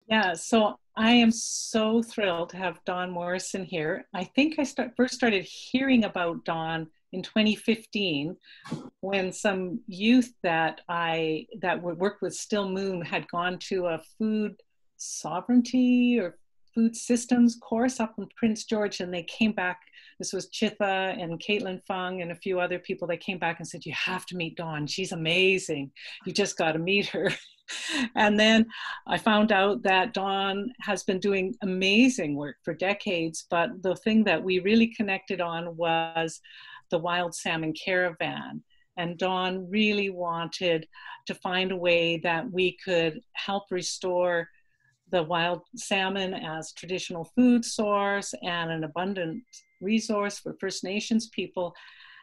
Yeah, so I am so thrilled to have Dawn Morrison here. I think I first started hearing about Dawn in 2015 when some youth that would work with Still Moon had gone to a food sovereignty or food systems course up in Prince George, and they came back. This was Chitha and Caitlin Fung and a few other people. They came back and said, "You have to meet Dawn. She's amazing. You just got to meet her." And then I found out that Dawn has been doing amazing work for decades, but the thing that we really connected on was the wild salmon caravan. And Dawn really wanted to find a way that we could help restore the wild salmon as traditional food source and an abundant resource for First Nations people,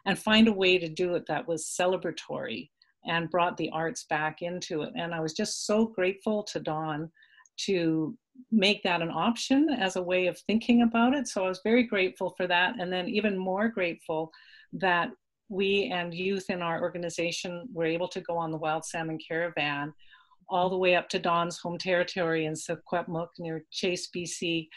and find a way to do it that was celebratory and brought the arts back into it. And I was just so grateful to Dawn to make that an option as a way of thinking about it. So I was very grateful for that. And then even more grateful that we and youth in our organization were able to go on the wild salmon caravan all the way up to Dawn's home territory in Secwepemc near Chase, BC,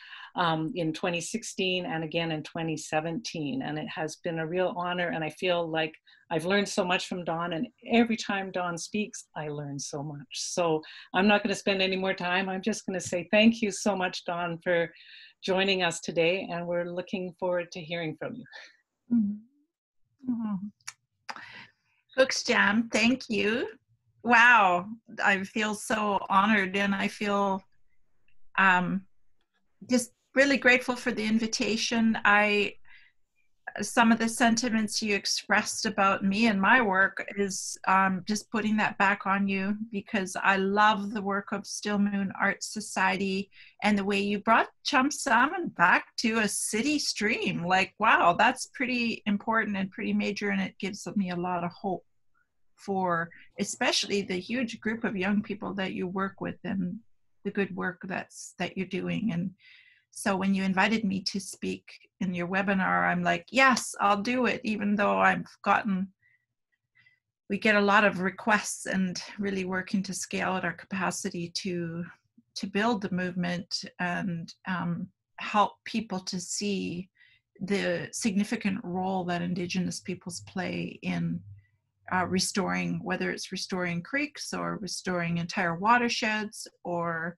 in 2016 and again in 2017. And it has been a real honor, and I feel like I've learned so much from Dawn, and every time Dawn speaks, I learn so much. So I'm not going to spend any more time. I'm just going to say thank you so much, Dawn, for joining us today, and we're looking forward to hearing from you. Mm-hmm. Hooks Jam, thank you. Wow, I feel so honored, and I feel just really grateful for the invitation. Some of the sentiments you expressed about me and my work is just putting that back on you, because I love the work of Still Moon Art Society and the way you brought chum salmon back to a city stream. Like, wow, that's pretty important and pretty major, and it gives me a lot of hope for especially the huge group of young people that you work with and the good work that you're doing. And so when you invited me to speak in your webinar, I'm like, yes, I'll do it, even though we get a lot of requests, and really working to scale at our capacity to build the movement and help people to see the significant role that Indigenous peoples play in restoring, whether it's restoring creeks or restoring entire watersheds, or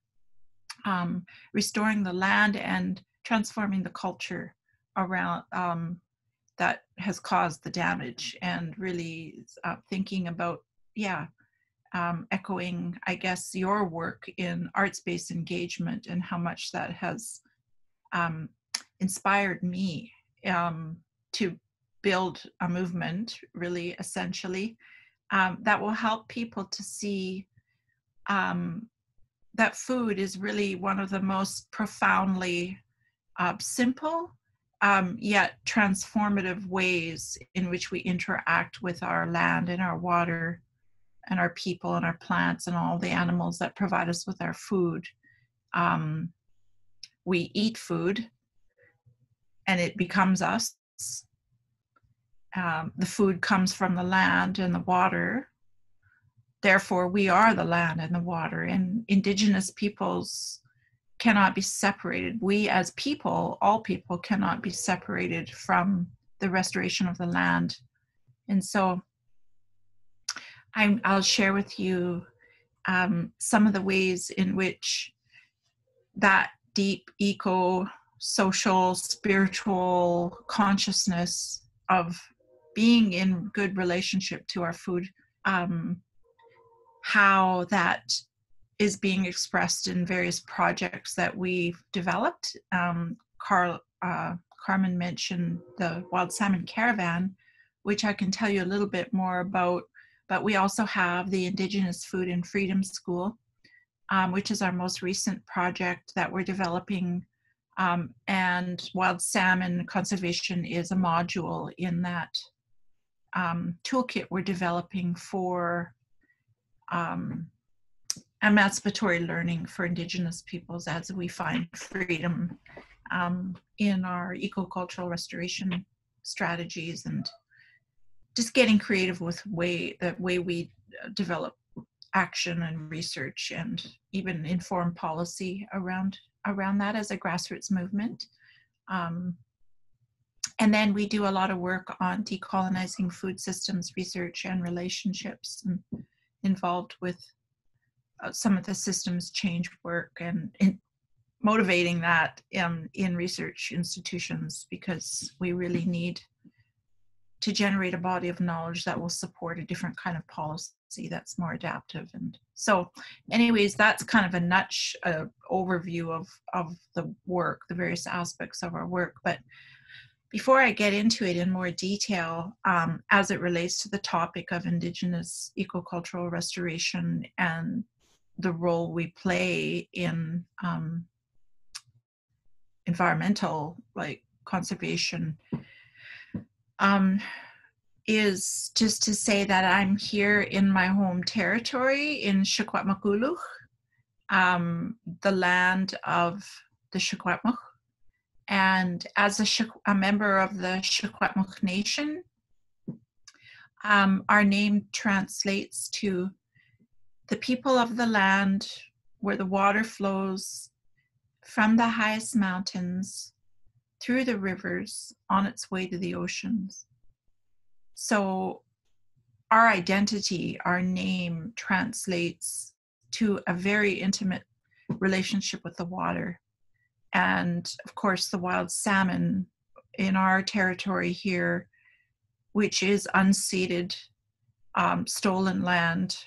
restoring the land and transforming the culture around that has caused the damage, and really thinking about, echoing, I guess, your work in arts-based engagement and how much that has inspired me to build a movement, really, essentially, that will help people to see that food is really one of the most profoundly simple yet transformative ways in which we interact with our land and our water and our people and our plants and all the animals that provide us with our food. We eat food and it becomes us. The food comes from the land and the water. Therefore, we are the land and the water, and Indigenous peoples cannot be separated. We as people, all people, cannot be separated from the restoration of the land. And so I'll share with you some of the ways in which that deep eco-social, spiritual consciousness of being in good relationship to our food, how that is being expressed in various projects that we've developed. Carmen mentioned the Wild Salmon Caravan, which I can tell you a little bit more about, but we also have the Indigenous Food and Freedom School, which is our most recent project that we're developing, and wild salmon conservation is a module in that toolkit we're developing for emancipatory learning for Indigenous peoples as we find freedom in our ecocultural restoration strategies, and just getting creative with the way we develop action and research and even inform policy around that as a grassroots movement. And then we do a lot of work on decolonizing food systems research and relationships, and involved with some of the systems change work and motivating that in research institutions, because we really need to generate a body of knowledge that will support a different kind of policy that's more adaptive. And so anyways, that's kind of a overview of the work, the various aspects of our work. But before I get into it in more detail, as it relates to the topic of Indigenous ecocultural restoration and the role we play in environmental, like, conservation, is just to say that I'm here in my home territory in Secwepemcúlecw, the land of the Secwepemc. And as a member of the Secwepemc Nation, our name translates to the people of the land where the water flows from the highest mountains through the rivers on its way to the oceans. So our identity, our name, translates to a very intimate relationship with the water. And of course, the wild salmon in our territory here, which is unceded, stolen land,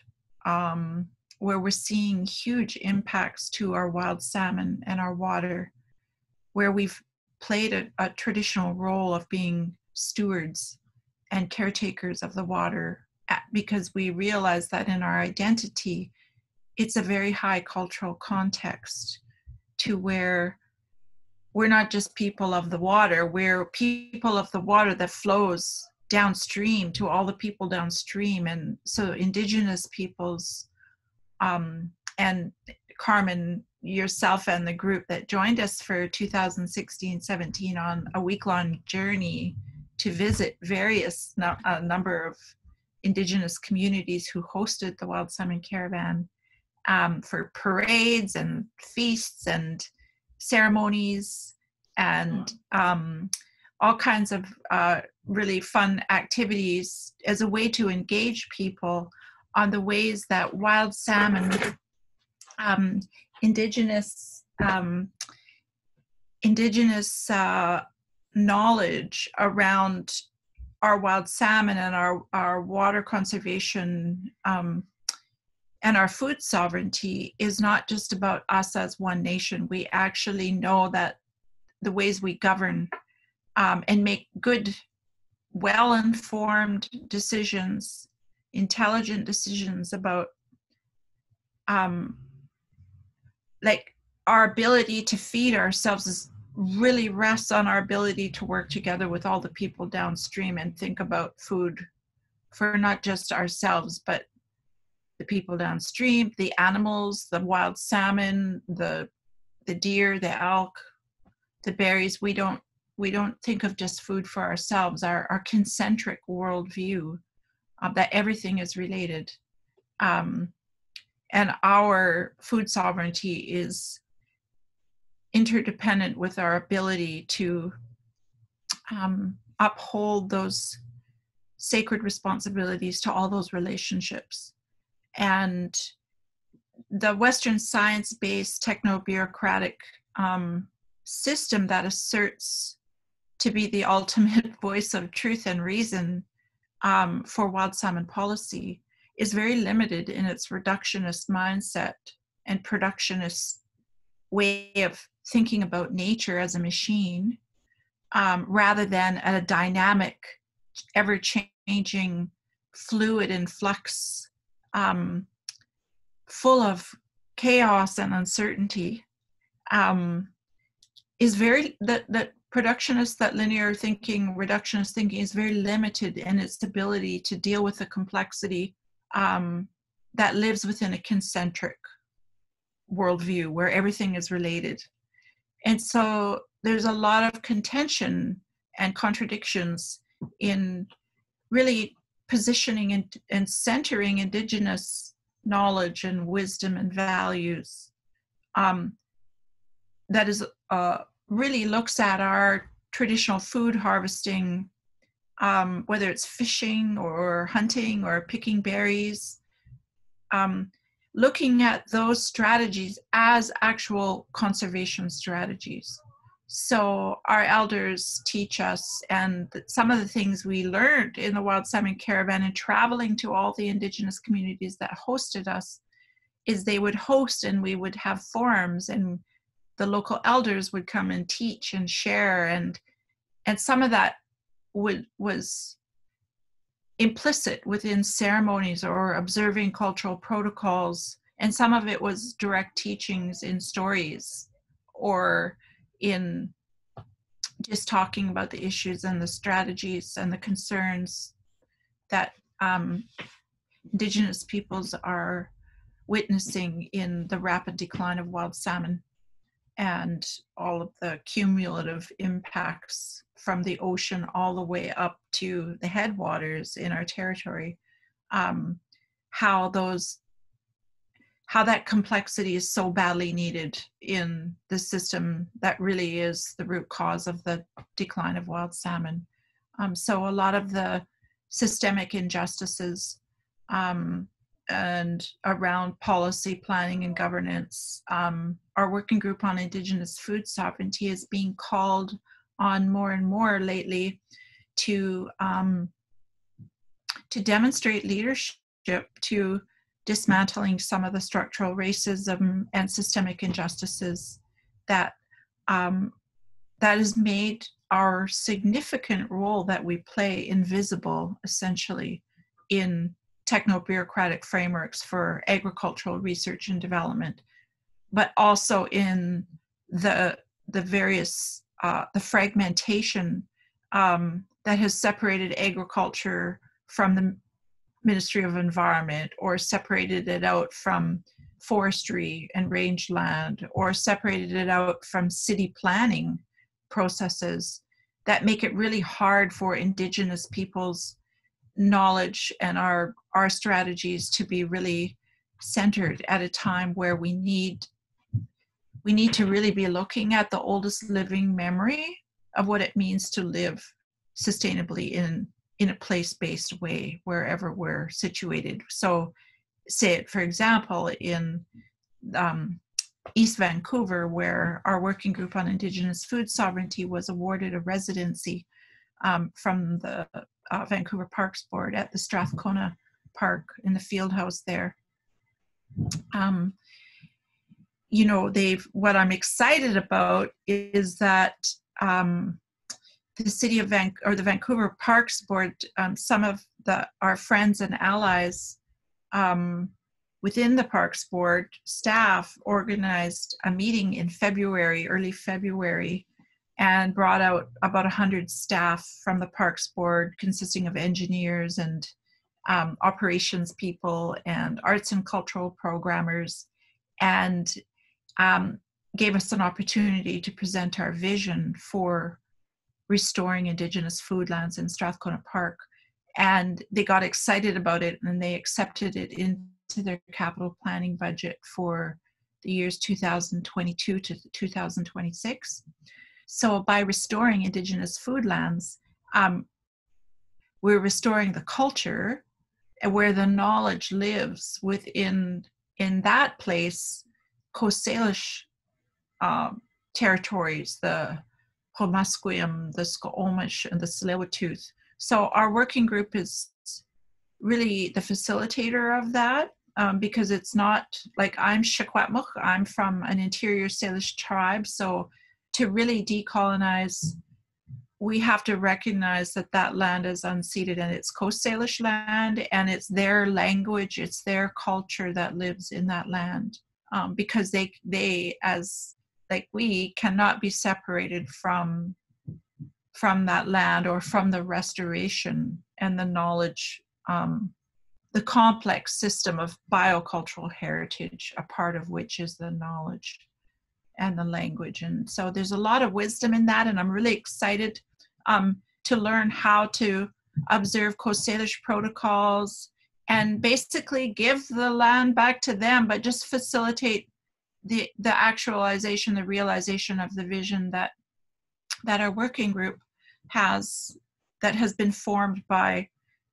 where we're seeing huge impacts to our wild salmon and our water, where we've played a traditional role of being stewards and caretakers of the water, because we realize that in our identity, it's a very high cultural context to where we're not just people of the water, we're people of the water that flows downstream to all the people downstream. And so Indigenous peoples, and Carmen, yourself and the group that joined us for 2016-17 on a week-long journey to visit various number of Indigenous communities who hosted the Wild Salmon Caravan, for parades and feasts and ceremonies and all kinds of really fun activities as a way to engage people on the ways that wild salmon, indigenous knowledge around our wild salmon and our water conservation and our food sovereignty is not just about us as one nation. We actually know that the ways we govern and make good, well-informed decisions, intelligent decisions about like our ability to feed ourselves is really rests on our ability to work together with all the people downstream and think about food for not just ourselves, but the people downstream, the animals, the wild salmon, the deer, the elk, the berries. We don't think of just food for ourselves. Our concentric worldview that everything is related, and our food sovereignty is interdependent with our ability to uphold those sacred responsibilities to all those relationships. And the Western science-based techno-bureaucratic system that asserts to be the ultimate voice of truth and reason for wild salmon policy is very limited in its reductionist mindset and productionist way of thinking about nature as a machine, rather than a dynamic, ever-changing, fluid and flux, full of chaos and uncertainty, is very, that productionist, that linear thinking, reductionist thinking is very limited in its ability to deal with the complexity that lives within a concentric worldview where everything is related. And so there's a lot of contention and contradictions in really positioning and centering Indigenous knowledge and wisdom and values that is really looks at our traditional food harvesting, whether it's fishing or hunting or picking berries, looking at those strategies as actual conservation strategies. So our elders teach us, and some of the things we learned in the Wild Salmon Caravan and traveling to all the Indigenous communities that hosted us, is they would host and we would have forums, and the local elders would come and teach and share, and some of that was implicit within ceremonies or observing cultural protocols, and some of it was direct teachings in stories or in just talking about the issues and the strategies and the concerns that Indigenous peoples are witnessing in the rapid decline of wild salmon and all of the cumulative impacts from the ocean all the way up to the headwaters in our territory, how that complexity is so badly needed in the system that really is the root cause of the decline of wild salmon. So a lot of the systemic injustices and around policy planning and governance, our working group on Indigenous food sovereignty is being called on more and more lately to demonstrate leadership to dismantling some of the structural racism and systemic injustices that has made our significant role that we play invisible, essentially, in techno-bureaucratic frameworks for agricultural research and development, but also in the various the fragmentation that has separated agriculture from the Ministry of Environment, or separated it out from forestry and rangeland, or separated it out from city planning processes that make it really hard for Indigenous peoples' knowledge and our strategies to be really centered at a time where we need to really be looking at the oldest living memory of what it means to live sustainably in a place-based way wherever we're situated. So say it, for example, in East Vancouver, where our working group on Indigenous food sovereignty was awarded a residency from the Vancouver Parks Board at the Strathcona Park in the field house there. What I'm excited about is that the city of the Vancouver Parks Board, some of our friends and allies within the Parks Board staff organized a meeting in early February, and brought out about 100 staff from the Parks Board, consisting of engineers and operations people and arts and cultural programmers, and gave us an opportunity to present our vision for restoring Indigenous foodlands in Strathcona Park. And they got excited about it, and they accepted it into their capital planning budget for the years 2022 to 2026. So by restoring Indigenous foodlands, we're restoring the culture and where the knowledge lives within that place, Coast Salish territories, the Homusqueam, the Sko'omish, and the Tsleil-Waututh. So our working group is really the facilitator of that, because it's not like I'm Secwepemc, I'm from an interior Salish tribe. So to really decolonize, we have to recognize that land is unceded and it's Coast Salish land, and it's their language, it's their culture that lives in that land, because they as like we cannot be separated from that land or from the restoration and the knowledge, the complex system of biocultural heritage, a part of which is the knowledge and the language. And so there's a lot of wisdom in that, and I'm really excited to learn how to observe Coast Salish protocols and basically give the land back to them, but just facilitate the actualization, the realization of the vision that our working group has, that has been formed by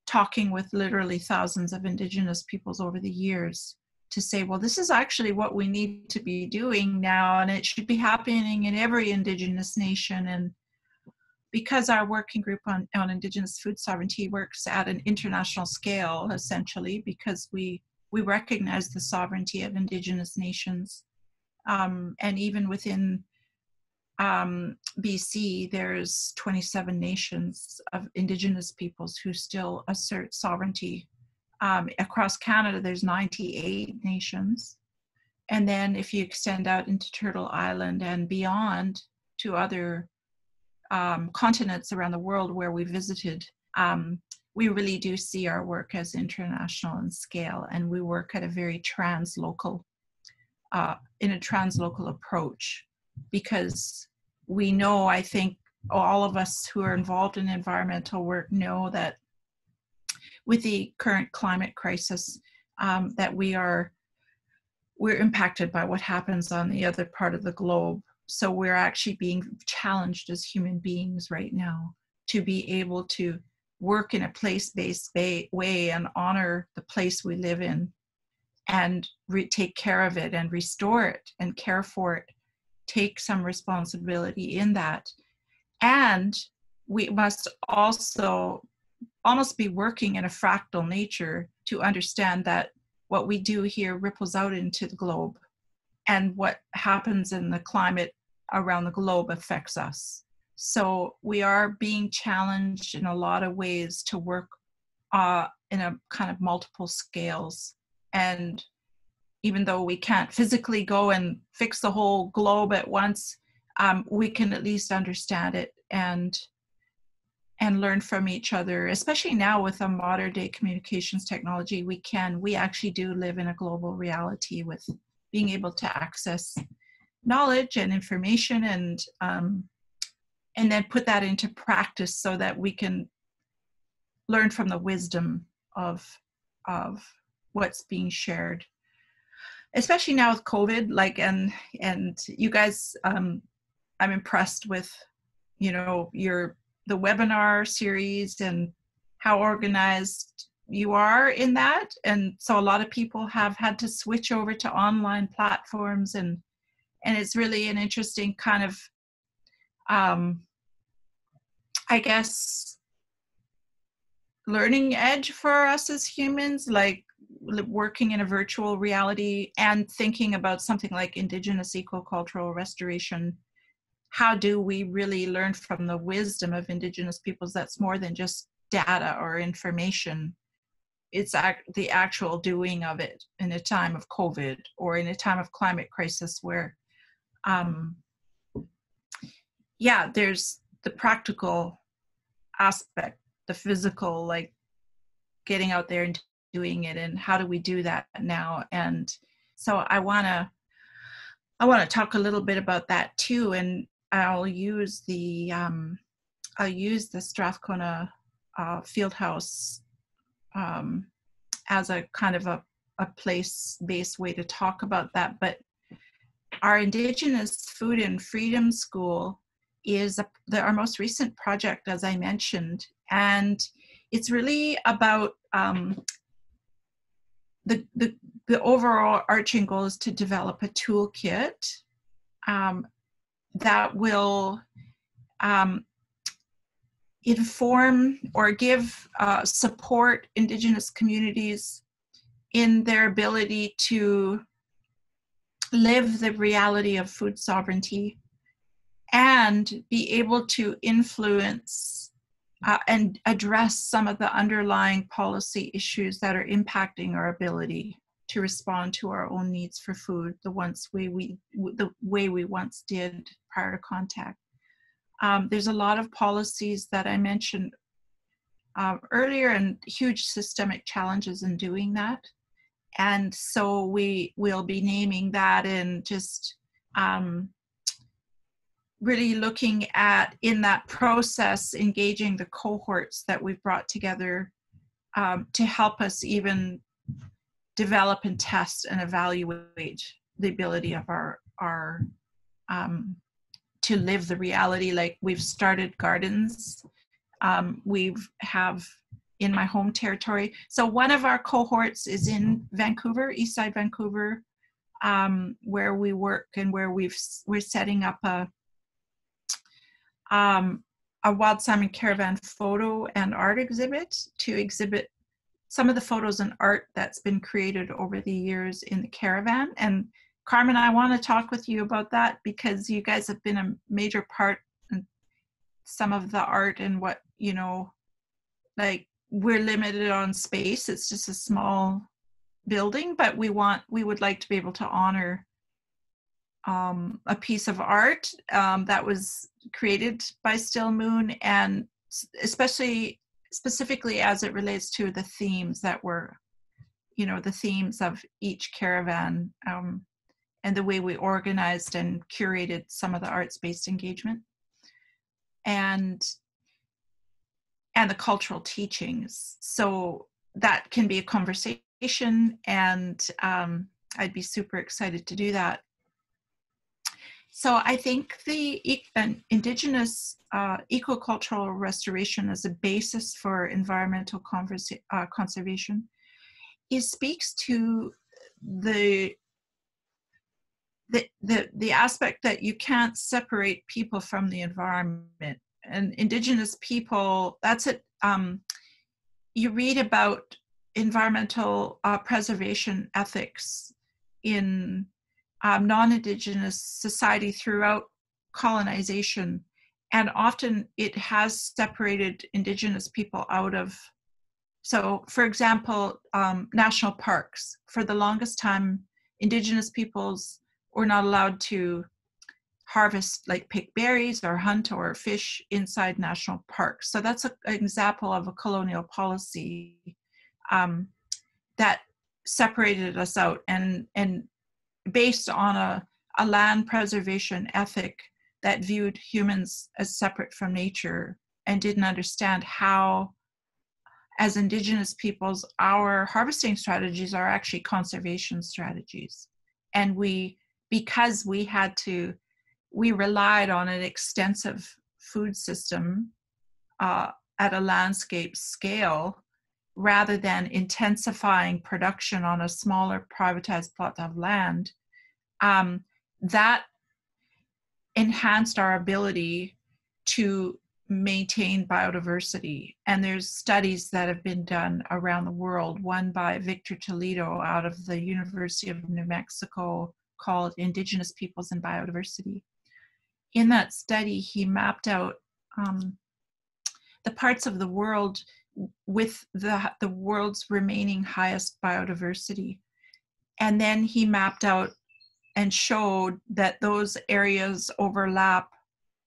talking with literally thousands of Indigenous peoples over the years, to say, well, this is actually what we need to be doing now, and it should be happening in every Indigenous nation. And because our working group on Indigenous food sovereignty works at an international scale, essentially, because we recognize the sovereignty of Indigenous nations. And even within BC, there's 27 nations of Indigenous peoples who still assert sovereignty. Across Canada, there's 98 nations. And then if you extend out into Turtle Island and beyond to other continents around the world where we visited, we really do see our work as international in scale, and we work at a very translocal, in a translocal approach, because we know, I think all of us who are involved in environmental work know that with the current climate crisis, that we're impacted by what happens on the other part of the globe. So we're actually being challenged as human beings right now to be able to work in a place-based way and honor the place we live in, and take care of it and restore it and care for it, take some responsibility in that. And we must also almost be working in a fractal nature to understand that what we do here ripples out into the globe, and what happens in the climate around the globe affects us. So we are being challenged in a lot of ways to work in a kind of multiple scales. And even though we can't physically go and fix the whole globe at once, we can at least understand it and learn from each other. Especially now with a modern day communications technology, we actually do live in a global reality with being able to access knowledge and information, and then put that into practice so that we can learn from the wisdom of what's being shared. Especially now with COVID, like, and you guys, I'm impressed with, the webinar series and how organized you are in that. And so a lot of people have had to switch over to online platforms, and it's really an interesting kind of, I guess, learning edge for us as humans, like working in a virtual reality and thinking about something like Indigenous ecocultural restoration. How do we really learn from the wisdom of Indigenous peoples that's more than just data or information? It's the actual doing of it in a time of COVID or in a time of climate crisis where, there's the practical aspect, the physical, like getting out there and doing it, and how do we do that now? And so I want to talk a little bit about that too, and I'll use the Strathcona Fieldhouse as a kind of a place-based way to talk about that. But our Indigenous Food and Freedom School is our most recent project, as I mentioned, and it's really about the overall arching goal is to develop a toolkit that will inform or give support Indigenous communities in their ability to live the reality of food sovereignty and be able to influence and address some of the underlying policy issues that are impacting our ability to respond to our own needs for food the way we once did prior to contact. There's a lot of policies that I mentioned earlier and huge systemic challenges in doing that. And so we will be naming that and just really looking at, in that process, engaging the cohorts that we've brought together to help us even develop and test and evaluate the ability of our to live the reality. Like, we've started gardens. We've have in my home territory. So one of our cohorts is in Vancouver, Eastside Vancouver, where we work and where we're setting up a wild salmon caravan photo and art exhibit to exhibit some of the photos and art that's been created over the years in the caravan. And Carmen, I want to talk with you about that, because you guys have been a major part in some of the art and what, you know, like, we're limited on space. It's just a small building, but we would like to be able to honor a piece of art that was created by Still Moon, and specifically as it relates to the themes that were, you know, the themes of each caravan, and the way we organized and curated some of the arts-based engagement, and the cultural teachings. So that can be a conversation, and I'd be super excited to do that. So I think the Indigenous ecocultural restoration as a basis for environmental conservation, it speaks to the aspect that you can't separate people from the environment. And Indigenous people, that's it. You read about environmental preservation ethics in non-Indigenous society throughout colonization, and often it has separated Indigenous people out of. So, for example, national parks. For the longest time, Indigenous peoples were not allowed to harvest, like pick berries or hunt or fish inside national parks. So that's an example of a colonial policy that separated us out, and based on a land preservation ethic that viewed humans as separate from nature, and didn't understand how, as Indigenous peoples, our harvesting strategies are actually conservation strategies. And because we relied on an extensive food system at a landscape scale, rather than intensifying production on a smaller privatized plot of land, that enhanced our ability to maintain biodiversity. And there's studies that have been done around the world, one by Victor Toledo out of the University of New Mexico, called Indigenous Peoples and Biodiversity. In that study, he mapped out the parts of the world with the world's remaining highest biodiversity. And then he mapped out and showed that those areas overlap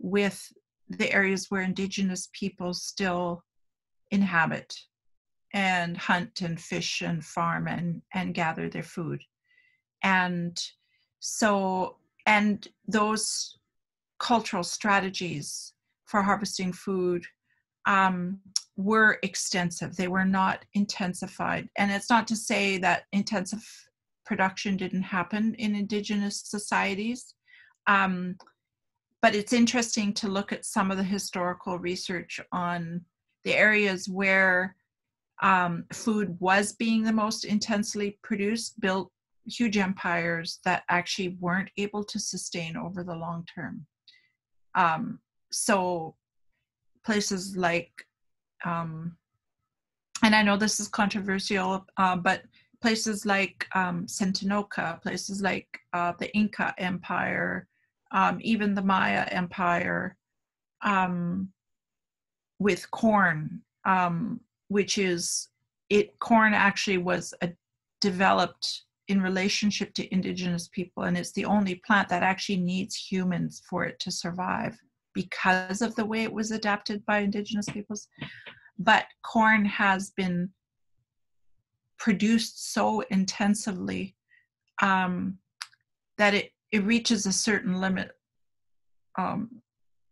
with the areas where Indigenous peoples still inhabit and hunt and fish and farm and gather their food. And so, and those cultural strategies for harvesting food were extensive. They were not intensified. And it's not to say that intensive production didn't happen in Indigenous societies, but it's interesting to look at some of the historical research on the areas where food was being the most intensely produced, built huge empires that actually weren't able to sustain over the long term. So places like, and I know this is controversial, but places like Centinoca, places like the Inca Empire, even the Maya Empire, with corn, which is, corn actually was developed in relationship to Indigenous people, and it's the only plant that actually needs humans for it to survive because of the way it was adapted by Indigenous peoples. But corn has been produced so intensively that it reaches a certain limit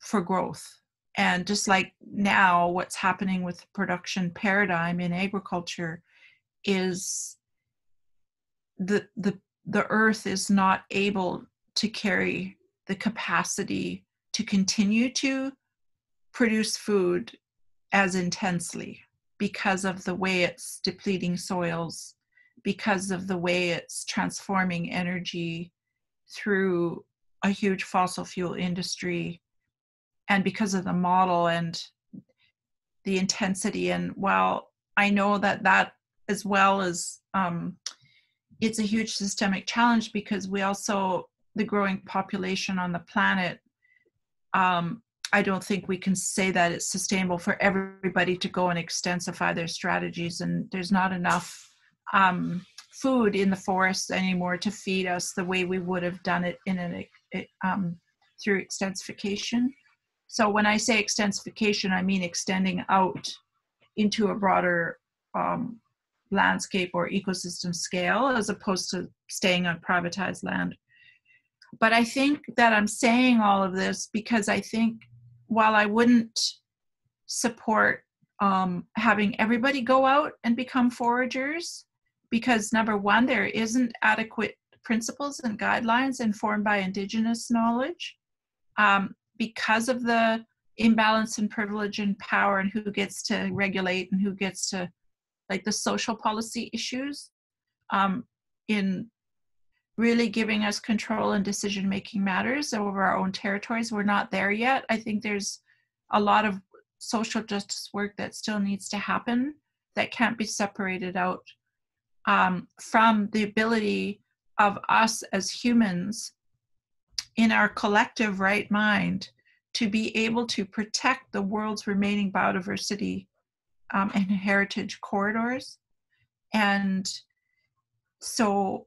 for growth. And just like now, what's happening with the production paradigm in agriculture is the earth is not able to carry the capacity to continue to produce food as intensely because of the way it's depleting soils, because of the way it's transforming energy through a huge fossil fuel industry, and because of the model and the intensity. And while I know that as well as it's a huge systemic challenge, because we also, the growing population on the planet, I don't think we can say that it's sustainable for everybody to go and extensify their strategies, and there's not enough food in the forests anymore to feed us the way we would have done it in through extensification. So when I say extensification, I mean extending out into a broader landscape or ecosystem scale, as opposed to staying on privatized land. But I think that I'm saying all of this because I think, while I wouldn't support having everybody go out and become foragers, because number one, there isn't adequate principles and guidelines informed by Indigenous knowledge, because of the imbalance in privilege and power, and who gets to regulate and who gets to, like, the social policy issues in really giving us control and decision-making matters over our own territories. We're not there yet. I think there's a lot of social justice work that still needs to happen that can't be separated out from the ability of us as humans in our collective right mind to be able to protect the world's remaining biodiversity and heritage corridors. And so,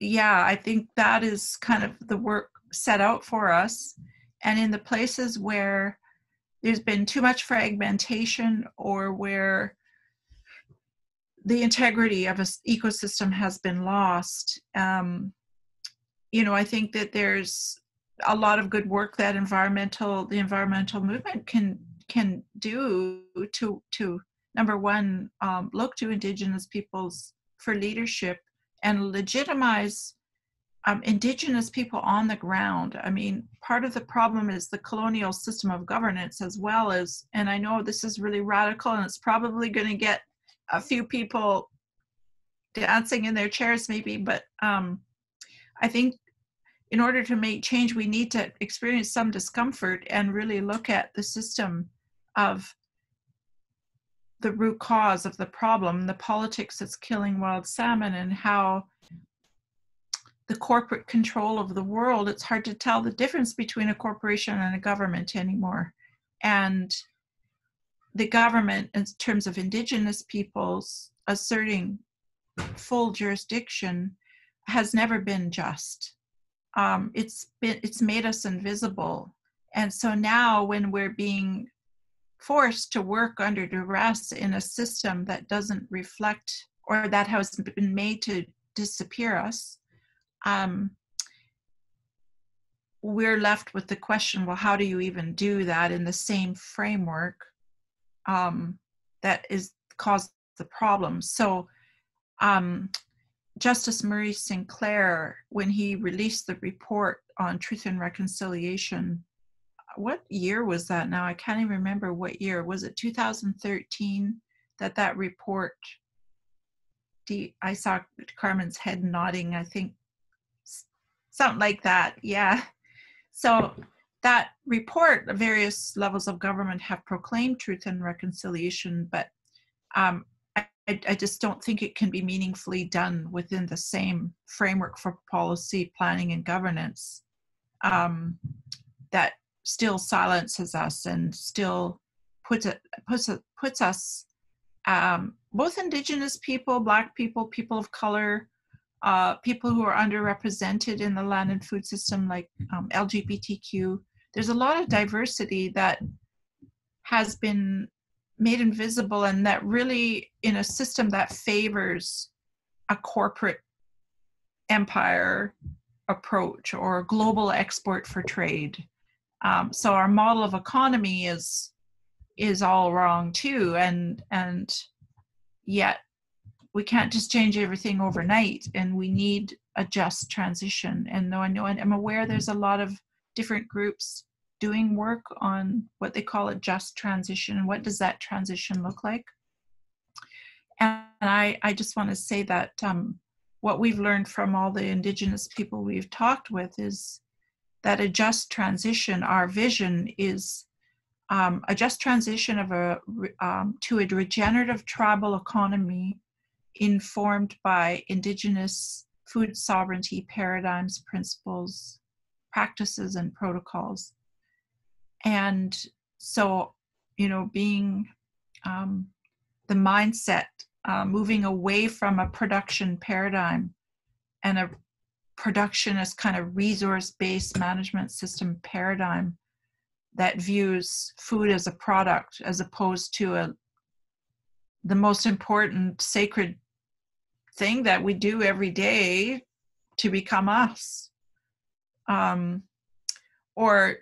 yeah, I think that is kind of the work set out for us. And in the places where there's been too much fragmentation, or where the integrity of an ecosystem has been lost, I think that there's a lot of good work that the environmental movement can do to number one, look to Indigenous peoples for leadership and legitimize Indigenous people on the ground. I mean, part of the problem is the colonial system of governance, as well as, and I know this is really radical and it's probably going to get a few people dancing in their chairs maybe, but I think in order to make change, we need to experience some discomfort and really look at the system of the root cause of the problem, the politics that's killing wild salmon, and how the corporate control of the world, it's hard to tell the difference between a corporation and a government anymore. And the government, in terms of Indigenous peoples asserting full jurisdiction, has never been just. It's made us invisible. And so now, when we're being forced to work under duress in a system that doesn't reflect, or that has been made to disappear us, we're left with the question, well, how do you even do that in the same framework that is caused the problem? So Justice Murray Sinclair, when he released the report on Truth and Reconciliation, what year was that now? I can't even remember what year. Was it 2013 that report? I saw Carmen's head nodding, I think. Something like that, yeah. So that report, various levels of government have proclaimed truth and reconciliation, but I just don't think it can be meaningfully done within the same framework for policy, planning, and governance that still silences us and still puts us, both Indigenous people, Black people, people of color, people who are underrepresented in the land and food system, like LGBTQ. There's a lot of diversity that has been made invisible, and that really, in a system that favors a corporate empire approach or a global export for trade, So our model of economy is all wrong too, and yet we can't just change everything overnight, and we need a just transition. And though I know, and I'm aware there's a lot of different groups doing work on what they call a just transition, and what does that transition look like. And I just want to say that what we've learned from all the Indigenous people we've talked with is that a just transition, our vision is a just transition of to a regenerative tribal economy informed by Indigenous food sovereignty paradigms, principles, practices, and protocols. And so, being the mindset, moving away from a production paradigm and a production as kind of resource-based management system paradigm that views food as a product as opposed to the most important sacred thing that we do every day to become us, or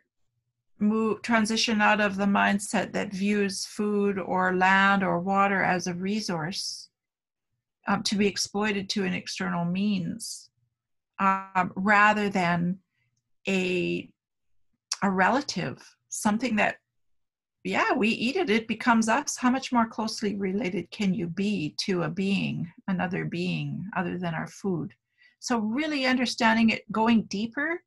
transition out of the mindset that views food or land or water as a resource to be exploited to an external means, rather than a relative, something that, yeah, we eat it, it becomes us. How much more closely related can you be to a being, another being other than our food? So really understanding it, going deeper,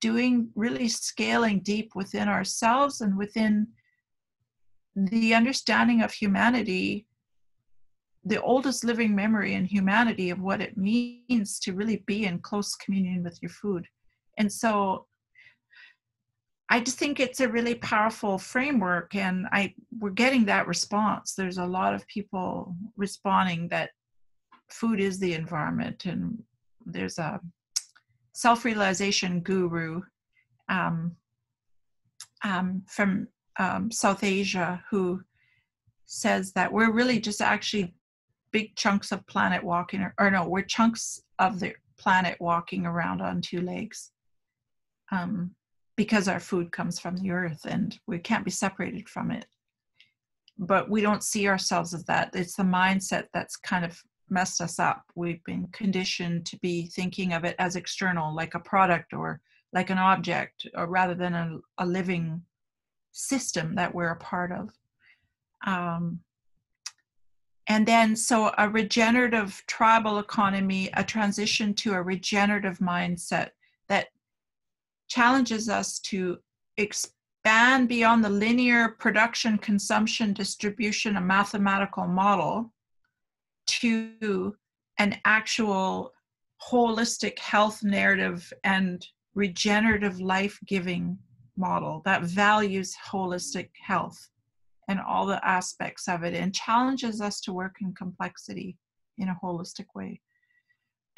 really scaling deep within ourselves and within the understanding of humanity, the oldest living memory in humanity of what it means to really be in close communion with your food. And so I just think it's a really powerful framework, and we're getting that response. There's a lot of people responding that food is the environment, and there's a self-realization guru from South Asia who says that we're really just actually big chunks of planet walking, or no, we're chunks of the planet walking around on two legs. Because our food comes from the earth and we can't be separated from it. But we don't see ourselves as that. It's the mindset that's kind of messed us up. We've been conditioned to be thinking of it as external, like a product or like an object, or rather than a living system that we're a part of. And then, so a regenerative tribal economy, a transition to a regenerative mindset that challenges us to expand beyond the linear production, consumption, distribution, a mathematical model to an actual holistic health narrative and regenerative life-giving model that values holistic health and all the aspects of it, and challenges us to work in complexity in a holistic way.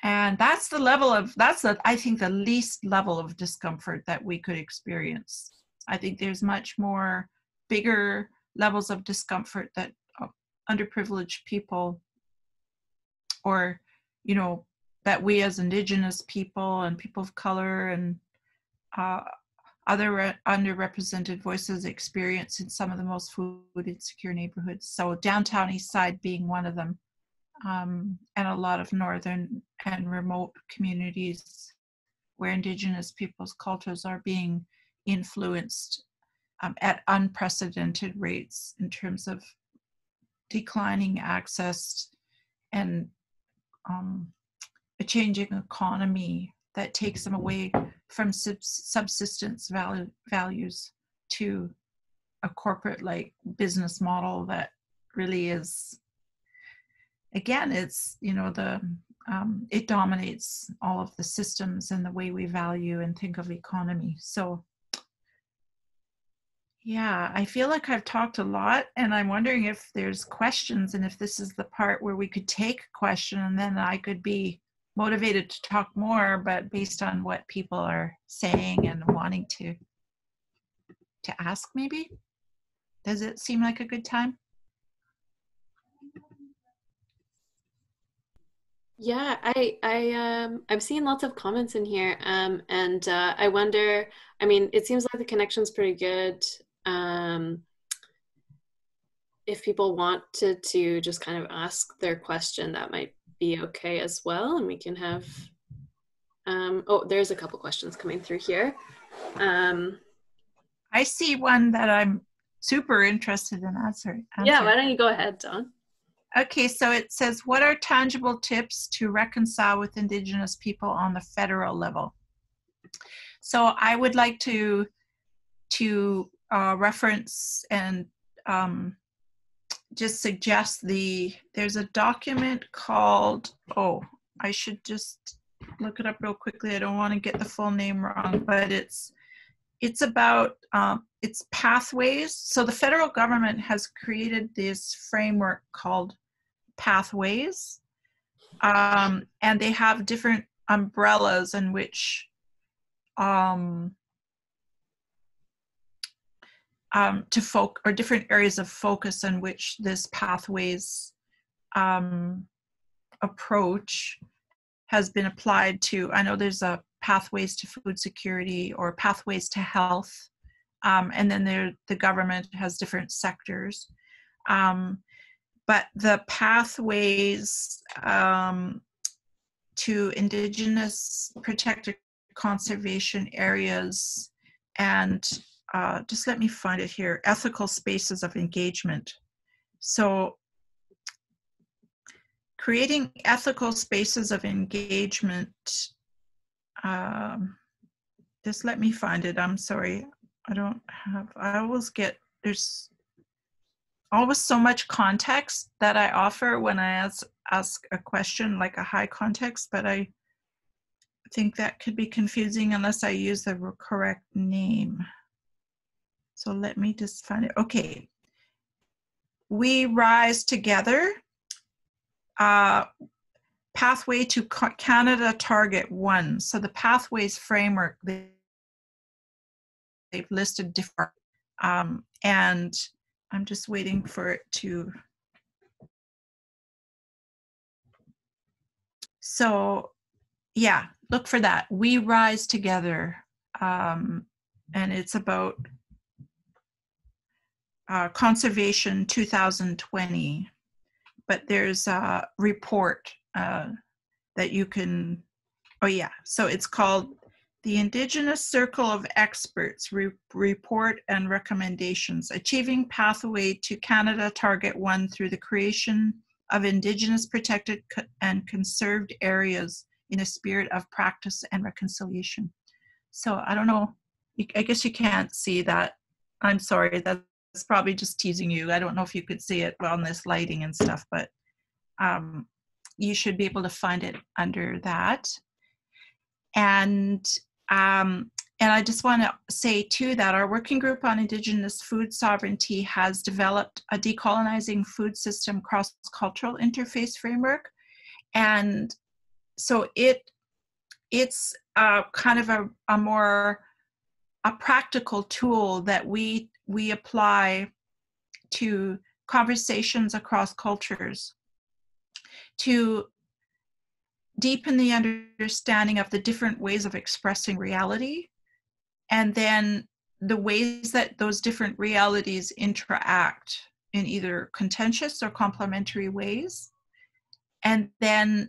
And that's I think the least level of discomfort that we could experience. I think there's much more bigger levels of discomfort that underprivileged people, or, that we as Indigenous people and people of color and other underrepresented voices experience in some of the most food insecure neighborhoods. So downtown East Side being one of them. And a lot of northern and remote communities where Indigenous people's cultures are being influenced at unprecedented rates in terms of declining access and a changing economy that takes them away from subsistence values to a corporate like business model that really is, again, it's, it dominates all of the systems and the way we value and think of economy. So yeah, I feel like I've talked a lot, and I'm wondering if there's questions, and if this is the part where we could take a question and then I could be motivated to talk more, but based on what people are saying and wanting to ask maybe. Does it seem like a good time? Yeah, I've seen lots of comments in here, and I wonder. I mean, it seems like the connection's pretty good. Um, if people wanted to just kind of ask their question, that might be okay as well, and we can have. Oh, there's a couple questions coming through here. Um, I see one that I'm super interested in answering. yeah, why don't you go ahead, Dawn? Okay, so it says, what are tangible tips to reconcile with Indigenous people on the federal level? So I would like to reference and just suggest there's a document called, oh, I should just look it up real quickly. I don't want to get the full name wrong, but it's about it's pathways. So the federal government has created this framework called pathways, and they have different umbrellas in which or different areas of focus in which this pathways approach has been applied to. I know there's a pathways to food security or pathways to health, and then the government has different sectors. But the pathways to Indigenous protected conservation areas and just let me find it here, ethical spaces of engagement. So creating ethical spaces of engagement, just let me find it. I'm sorry, I always get, there's always so much context that I offer when I ask a question, like a high context, but I think that could be confusing unless I use the correct name. So let me just find it. Okay. We Rise Together, pathway to Canada Target 1. So the pathways framework, they've listed different, and I'm just waiting for it to. So yeah, look for that. We Rise Together, and it's about Conservation 2020, but there's a report that you can, oh yeah, so it's called the Indigenous Circle of Experts Report and Recommendations, Achieving Pathway to Canada Target 1 through the creation of Indigenous protected and conserved areas in a spirit of practice and reconciliation. So I don't know, I guess you can't see that. I'm sorry, that's probably just teasing you. I don't know if you could see it on this lighting and stuff, but you should be able to find it under that. And I just want to say too that our working group on Indigenous food sovereignty has developed a decolonizing food system cross-cultural interface framework. And so it's kind of a more practical tool that we apply to conversations across cultures to deepen the understanding of the different ways of expressing reality, and then the ways that those different realities interact in either contentious or complementary ways, and then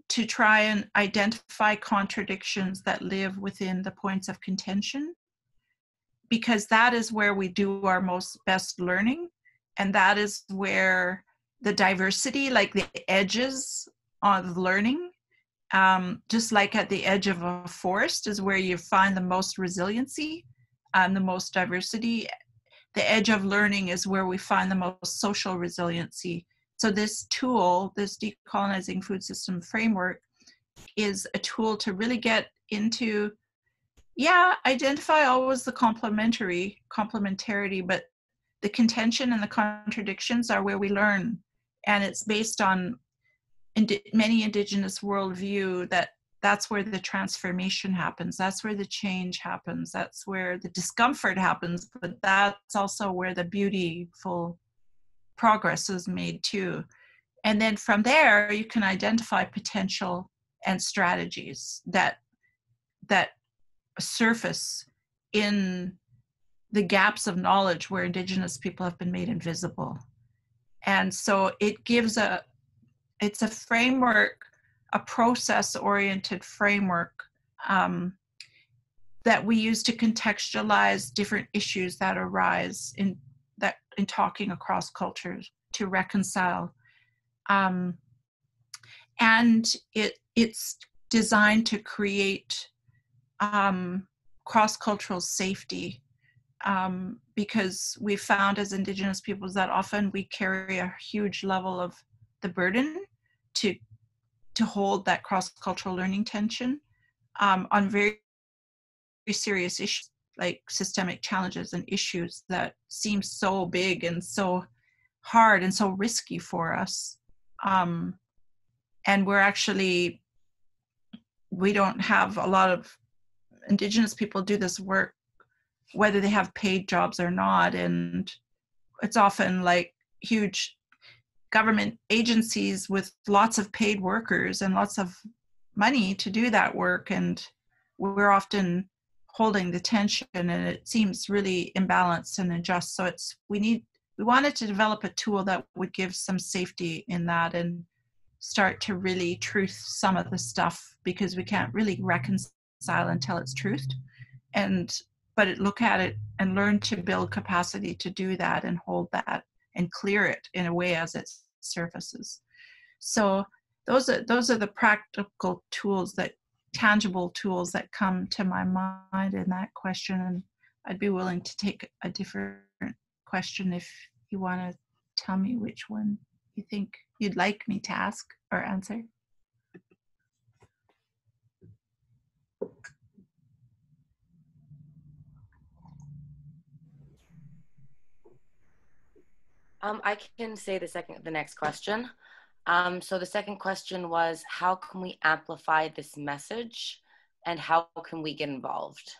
to try and identify contradictions that live within the points of contention, because that is where we do our best learning, and that is where the diversity, like the edges of learning, just like at the edge of a forest is where you find the most resiliency and the most diversity. The edge of learning is where we find the most social resiliency. So this tool, this decolonizing food system framework, is a tool to really get into, identify always the complementarity, but the contention and the contradictions are where we learn. And it's based on many Indigenous worldview that's where the transformation happens. That's where the change happens. That's where the discomfort happens, but that's also where the beautiful progress is made too. And then from there, you can identify potential and strategies that surface in the gaps of knowledge where Indigenous people have been made invisible. And so it gives it's a framework, a process-oriented framework that we use to contextualize different issues that arise in talking across cultures, to reconcile. And it's designed to create cross-cultural safety, because we found as Indigenous peoples that often we carry a huge level of the burden to hold that cross-cultural learning tension on very serious issues like systemic challenges and issues that seem so big and so hard and so risky for us. And we don't have a lot of Indigenous people do this work, whether they have paid jobs or not. And it's often like huge government agencies with lots of paid workers and lots of money to do that work. And we're often holding the tension, and it seems really imbalanced and unjust. So we wanted to develop a tool that would give some safety in that and start to really truth some of the stuff, because we can't really reconcile until it's truthed. But look at it and learn to build capacity to do that and hold that and clear it in a way as it surfaces. So those are the practical tools, tangible tools that come to my mind in that question. And I'd be willing to take a different question if you want to tell me which one you think you'd like me to ask or answer. I can say the next question. So the second question was, how can we amplify this message and how can we get involved?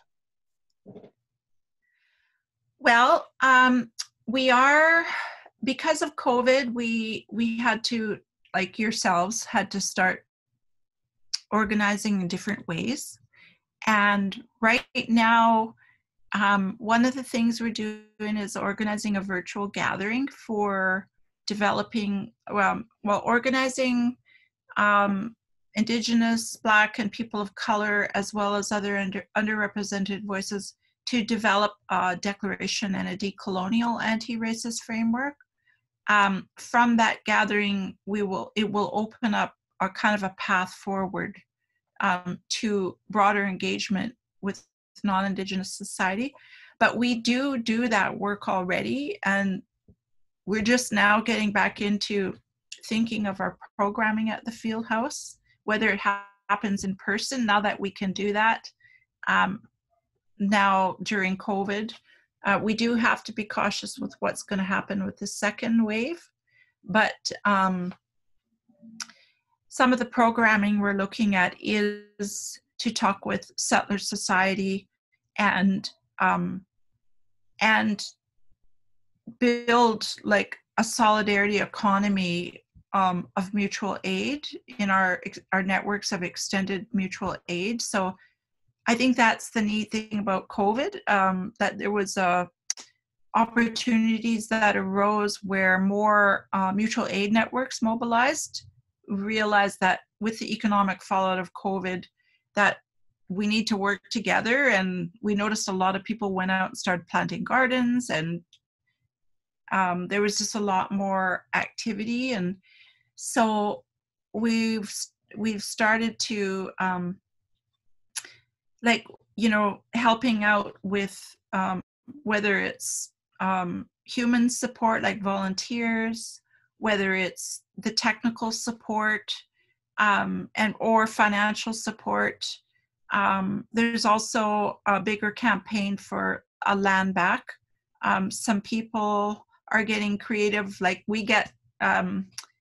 Well, we are, because of COVID, we had to, like yourselves, had to start organizing in different ways. And right now, one of the things we're doing is organizing a virtual gathering for developing, organizing Indigenous, Black, and people of color, as well as other underrepresented voices, to develop a declaration and a decolonial anti-racist framework. From that gathering, it will open up a kind of a path forward to broader engagement with non-Indigenous society. But we do that work already, and we're just now getting back into thinking of our programming at the field house, whether it happens in person, now that we can do that. Now during COVID, we do have to be cautious with what's going to happen with the second wave, but some of the programming we're looking at is to talk with settler society and build like a solidarity economy of mutual aid in our networks of extended mutual aid. So I think that's the neat thing about COVID, that there was opportunities that arose where more mutual aid networks mobilized, realized that with the economic fallout of COVID, that we need to work together. And we noticed a lot of people went out and started planting gardens, and there was just a lot more activity. And so we've started to helping out with whether it's human support like volunteers, whether it's the technical support or financial support. There's also a bigger campaign for a land back. Some people are getting creative, like we get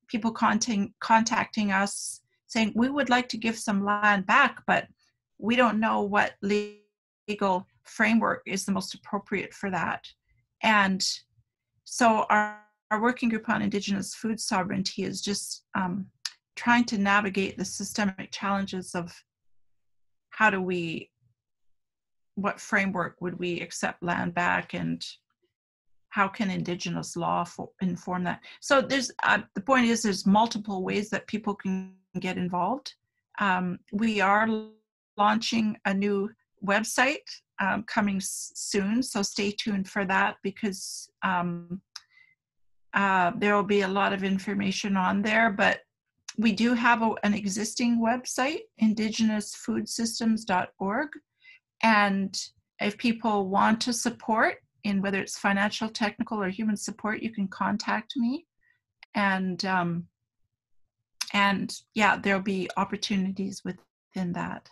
people contacting us saying, we would like to give some land back, but we don't know what legal framework is the most appropriate for that. And so our working group on Indigenous food sovereignty is just trying to navigate the systemic challenges of what framework would we accept land back, and how can Indigenous law inform that? So there's the point is there's multiple ways that people can get involved. We are launching a new website coming soon, so stay tuned for that, because there will be a lot of information on there. But we do have an existing website, indigenousfoodsystems.org, and if people want to support in whether it's financial, technical, or human support, you can contact me, and yeah, there'll be opportunities within that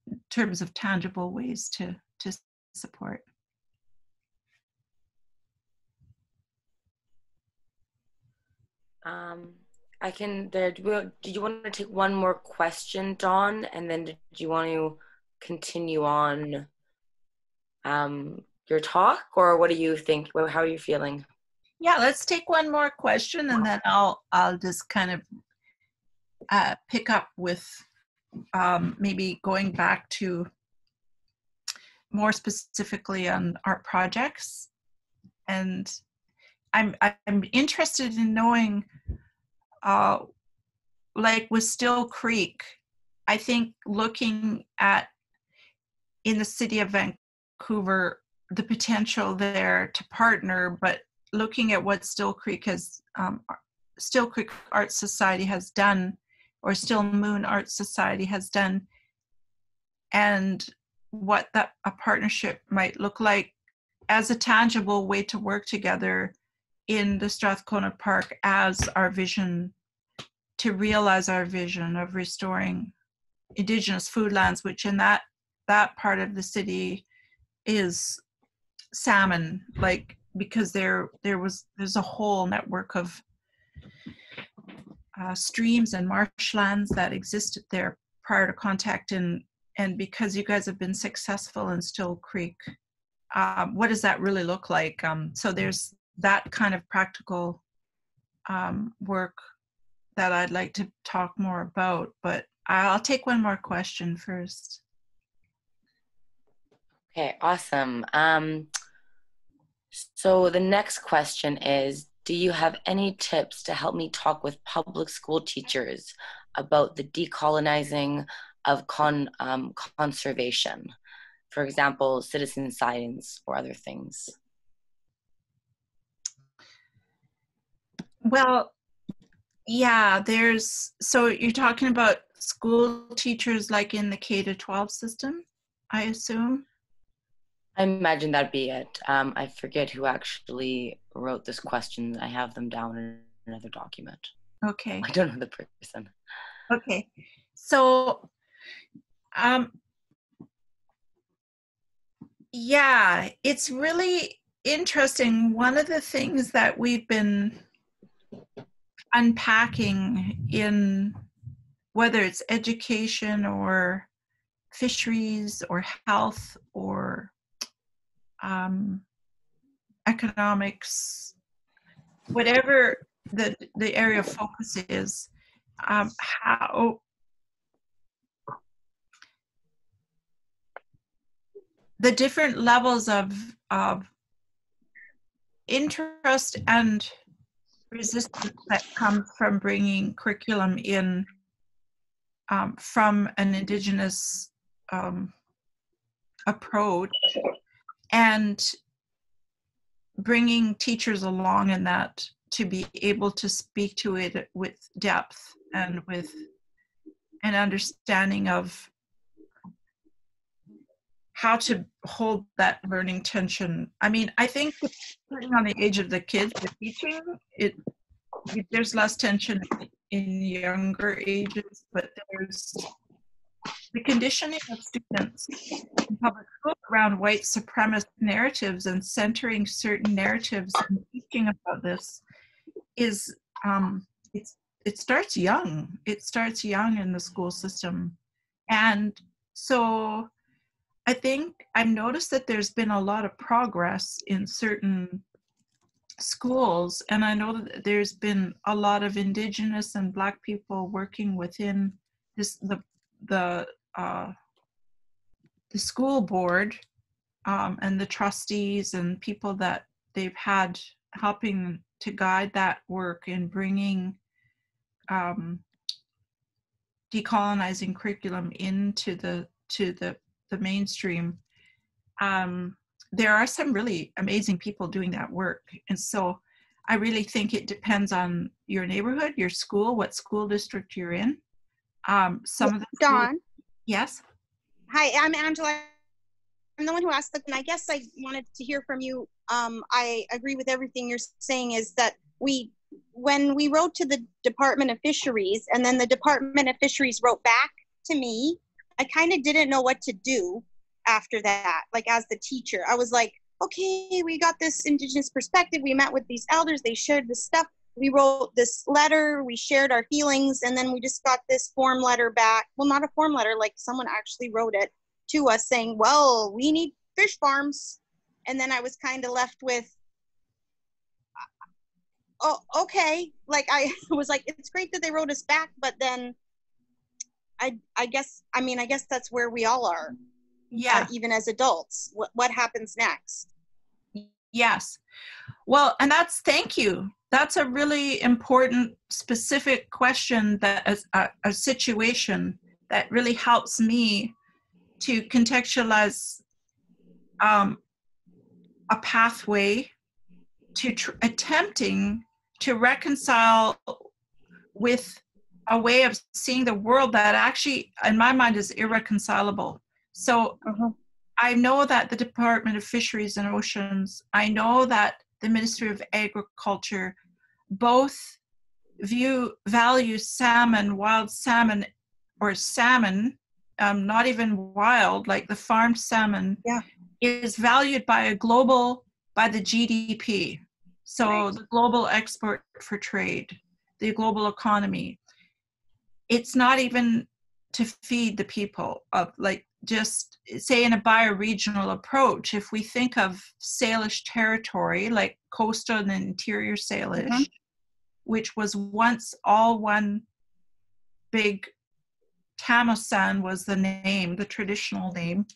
in terms of tangible ways to support. Did you want to take one more question, Dawn, and then did you want to continue on your talk, or what do you think? How are you feeling? Yeah, let's take one more question, and then I'll just kind of pick up with maybe going back to more specifically on our projects. And I'm interested in knowing, like with Still Creek, I think looking at in the city of Vancouver, the potential there to partner, but looking at what Still Creek Art Society has done, or Still Moon Art Society has done, and what a partnership might look like as a tangible way to work together in the Strathcona Park as our vision, to realize our vision of restoring Indigenous foodlands, which in that part of the city is salmon, like, because there's a whole network of streams and marshlands that existed there prior to contact, and because you guys have been successful in Still Creek, what does that really look like? So there's that kind of practical work that I'd like to talk more about, but I'll take one more question first. Okay, awesome. So the next question is, do you have any tips to help me talk with public school teachers about the decolonizing of conservation? For example, citizen science or other things. Well, yeah, so you're talking about school teachers like in the K-12 system, I assume? I imagine that'd be it. I forget who actually wrote this question. I have them down in another document. Okay. I don't know the person. Okay. So, yeah, it's really interesting. One of the things that we've been unpacking in whether it's education or fisheries or health or economics, whatever the area of focus is, how the different levels of interest and resistance that comes from bringing curriculum in from an Indigenous approach, and bringing teachers along in that to be able to speak to it with depth and with an understanding of how to hold that learning tension. I mean, I think depending on the age of the kids the teaching, there's less tension in younger ages, but there's the conditioning of students in public school around white supremacist narratives and centering certain narratives and teaching about this is it starts young. It starts young in the school system. And so I think I've noticed that there's been a lot of progress in certain schools, and I know that there's been a lot of Indigenous and Black people working within this the school board, and the trustees and people that they've had helping to guide that work in bringing decolonizing curriculum into the mainstream. There are some really amazing people doing that work, and so I really think it depends on your neighborhood, your school, what school district you're in. Some of the Dawn. Yes. Hi, I'm Angela. I'm the one who asked, and I guess I wanted to hear from you. I agree with everything you're saying, is that when we wrote to the Department of Fisheries, and then the Department of Fisheries wrote back to me, I kind of didn't know what to do after that. Like, as the teacher, I was like, okay, we got this Indigenous perspective. We met with these elders. They shared this stuff. We wrote this letter. We shared our feelings. And then we just got this form letter back. Well, not a form letter, like someone actually wrote it to us saying, well, we need fish farms. And then I was kind of left with, oh, okay. Like, I was like, it's great that they wrote us back, but then I guess that's where we all are. Yeah. Even as adults, what happens next? Yes. Well, and thank you. That's a really important, specific question, that is a situation that really helps me to contextualize a pathway to attempting to reconcile with a way of seeing the world that actually, in my mind, is irreconcilable. So I know that the Department of Fisheries and Oceans, I know that the Ministry of Agriculture both value salmon, wild salmon, or salmon, not even wild, like the farmed salmon, is valued by the GDP. So right. The global export for trade, the global economy. It's not even to feed the people of, like, just say in a bioregional approach, if we think of Salish territory, like coastal and interior Salish, which was once all one big, Tamosan was the name, the traditional name.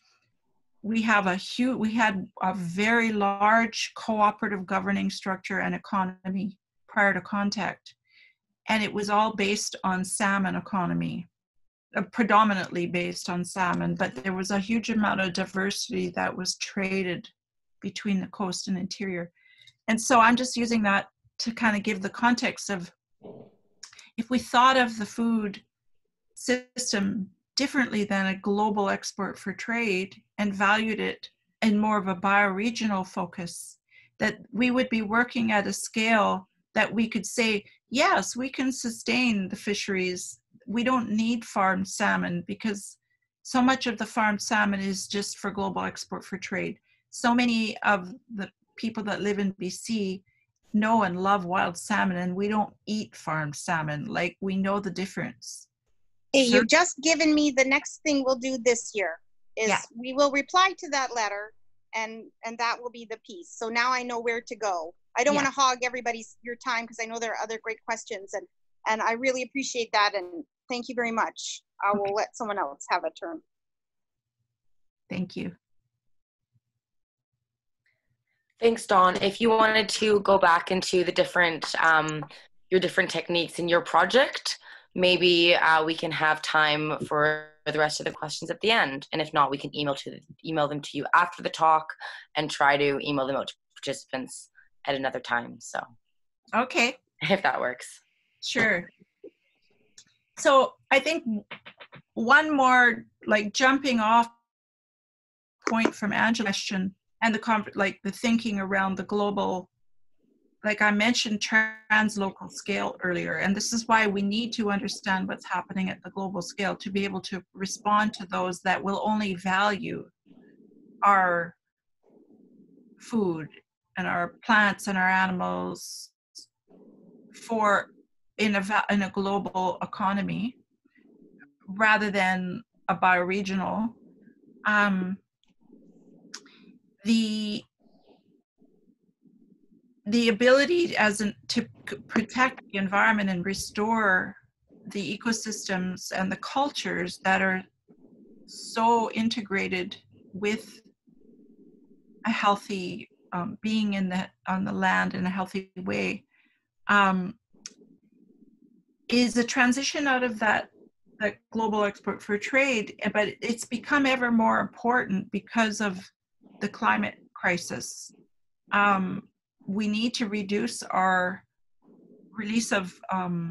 We had a very large cooperative governing structure and economy prior to contact. And it was all based on salmon economy, predominantly based on salmon, but there was a huge amount of diversity that was traded between the coast and interior. And so I'm just using that to kind of give the context of, if we thought of the food system differently than a global export for trade and valued it in more of a bioregional focus, that we would be working at a scale that we could say, yes, we can sustain the fisheries. We don't need farmed salmon, because so much of the farmed salmon is just for global export for trade. So many of the people that live in BC know and love wild salmon, and we don't eat farmed salmon. Like, we know the difference. Hey, you've just given me the next thing we'll do this year is we will reply to that letter, and that will be the piece. So now I know where to go. I don't want to hog your time, because I know there are other great questions, and I really appreciate that, and thank you very much. I will let someone else have a turn. Thank you. Thanks, Dawn. If you wanted to go back into the different your different techniques in your project, maybe we can have time for the rest of the questions at the end. And if not, we can email them to you after the talk, and try to email them out to participants at another time. So, okay, if that works. Sure. So I think one more, like, jumping off point from Angela's question, and the thinking around the global, like I mentioned, translocal scale earlier, and this is why we need to understand what's happening at the global scale to be able to respond to those that will only value our food and our plants and our animals in a global economy rather than a bioregional. the ability to protect the environment and restore the ecosystems and the cultures that are so integrated with a healthy being on the land in a healthy way, is a transition out of that global export for trade, but it's become ever more important because of the climate crisis. We need to reduce our release of I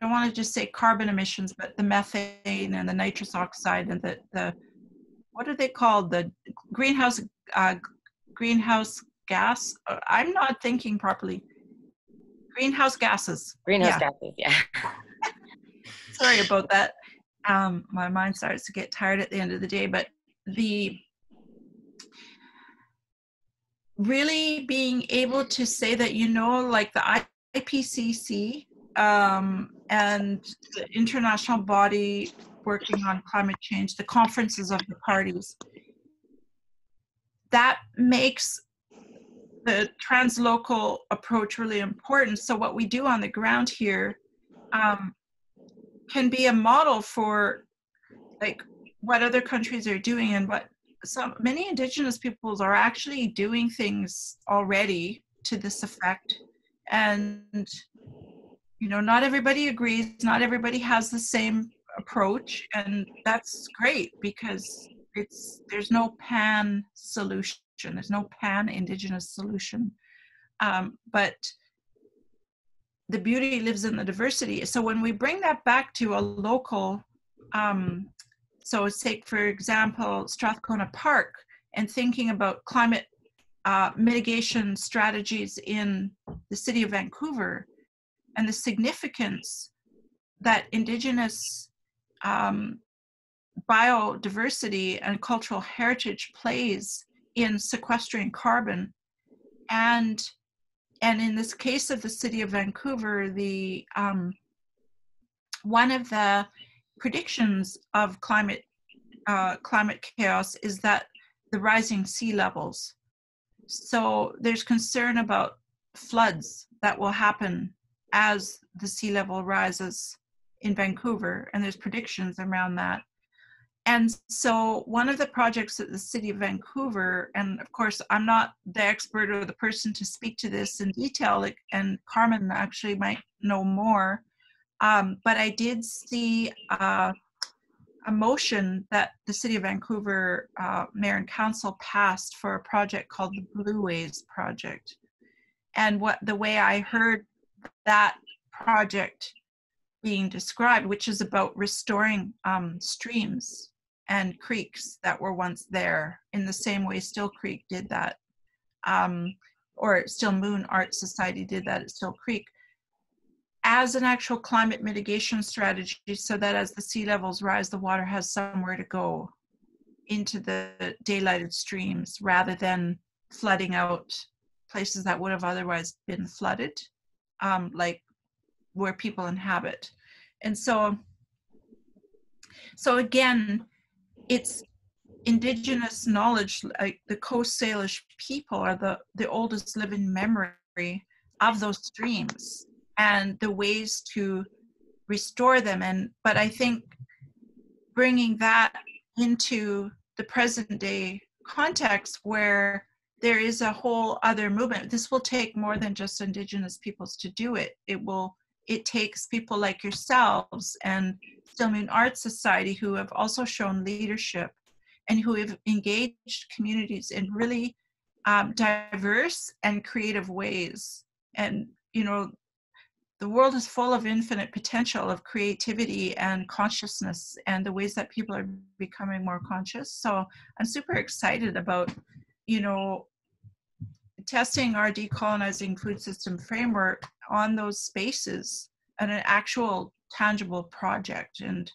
don't want to just say carbon emissions, but the methane and the nitrous oxide and the what are they called? The greenhouse gas. I'm not thinking properly. Greenhouse gases. Greenhouse gases, yeah. Sorry about that. My mind starts to get tired at the end of the day, but really being able to say that, like the IPCC and the international body working on climate change, the conferences of the parties, that makes the translocal approach really important. So what we do on the ground here can be a model for like what other countries are doing, and what many Indigenous peoples are actually doing things already to this effect. And not everybody agrees, not everybody has the same approach, and that's great because there's no pan solution, there's no pan Indigenous solution, but the beauty lives in the diversity. So when we bring that back to a local, so take for example Strathcona Park, and thinking about climate mitigation strategies in the city of Vancouver, and the significance that Indigenous biodiversity and cultural heritage plays in sequestering carbon. And in this case of the city of Vancouver, the one of the predictions of climate chaos is that the rising sea levels. So there's concern about floods that will happen as the sea level rises in Vancouver, and there's predictions around that. And so one of the projects at the city of Vancouver, and of course I'm not the expert or the person to speak to this in detail, and Carmen actually might know more, but I did see a motion that the city of Vancouver Mayor and Council passed for a project called the Blue Ways Project. And the way I heard that project being described, which is about restoring streams and creeks that were once there, in the same way Still Creek did that, or Still Moon Art Society did that at Still Creek, as an actual climate mitigation strategy, so that as the sea levels rise, the water has somewhere to go into the daylighted streams, rather than flooding out places that would have otherwise been flooded, like where people inhabit. And so again, it's Indigenous knowledge, like the Coast Salish people are the oldest living memory of those streams and the ways to restore them. But I think bringing that into the present day context, where there is a whole other movement, this will take more than just Indigenous peoples to do it. It takes people like yourselves and Still Moon Art Society, who have also shown leadership and who have engaged communities in really diverse and creative ways. And, the world is full of infinite potential of creativity and consciousness, and the ways that people are becoming more conscious. So I'm super excited about, testing our decolonizing food system framework on those spaces and an actual tangible project. And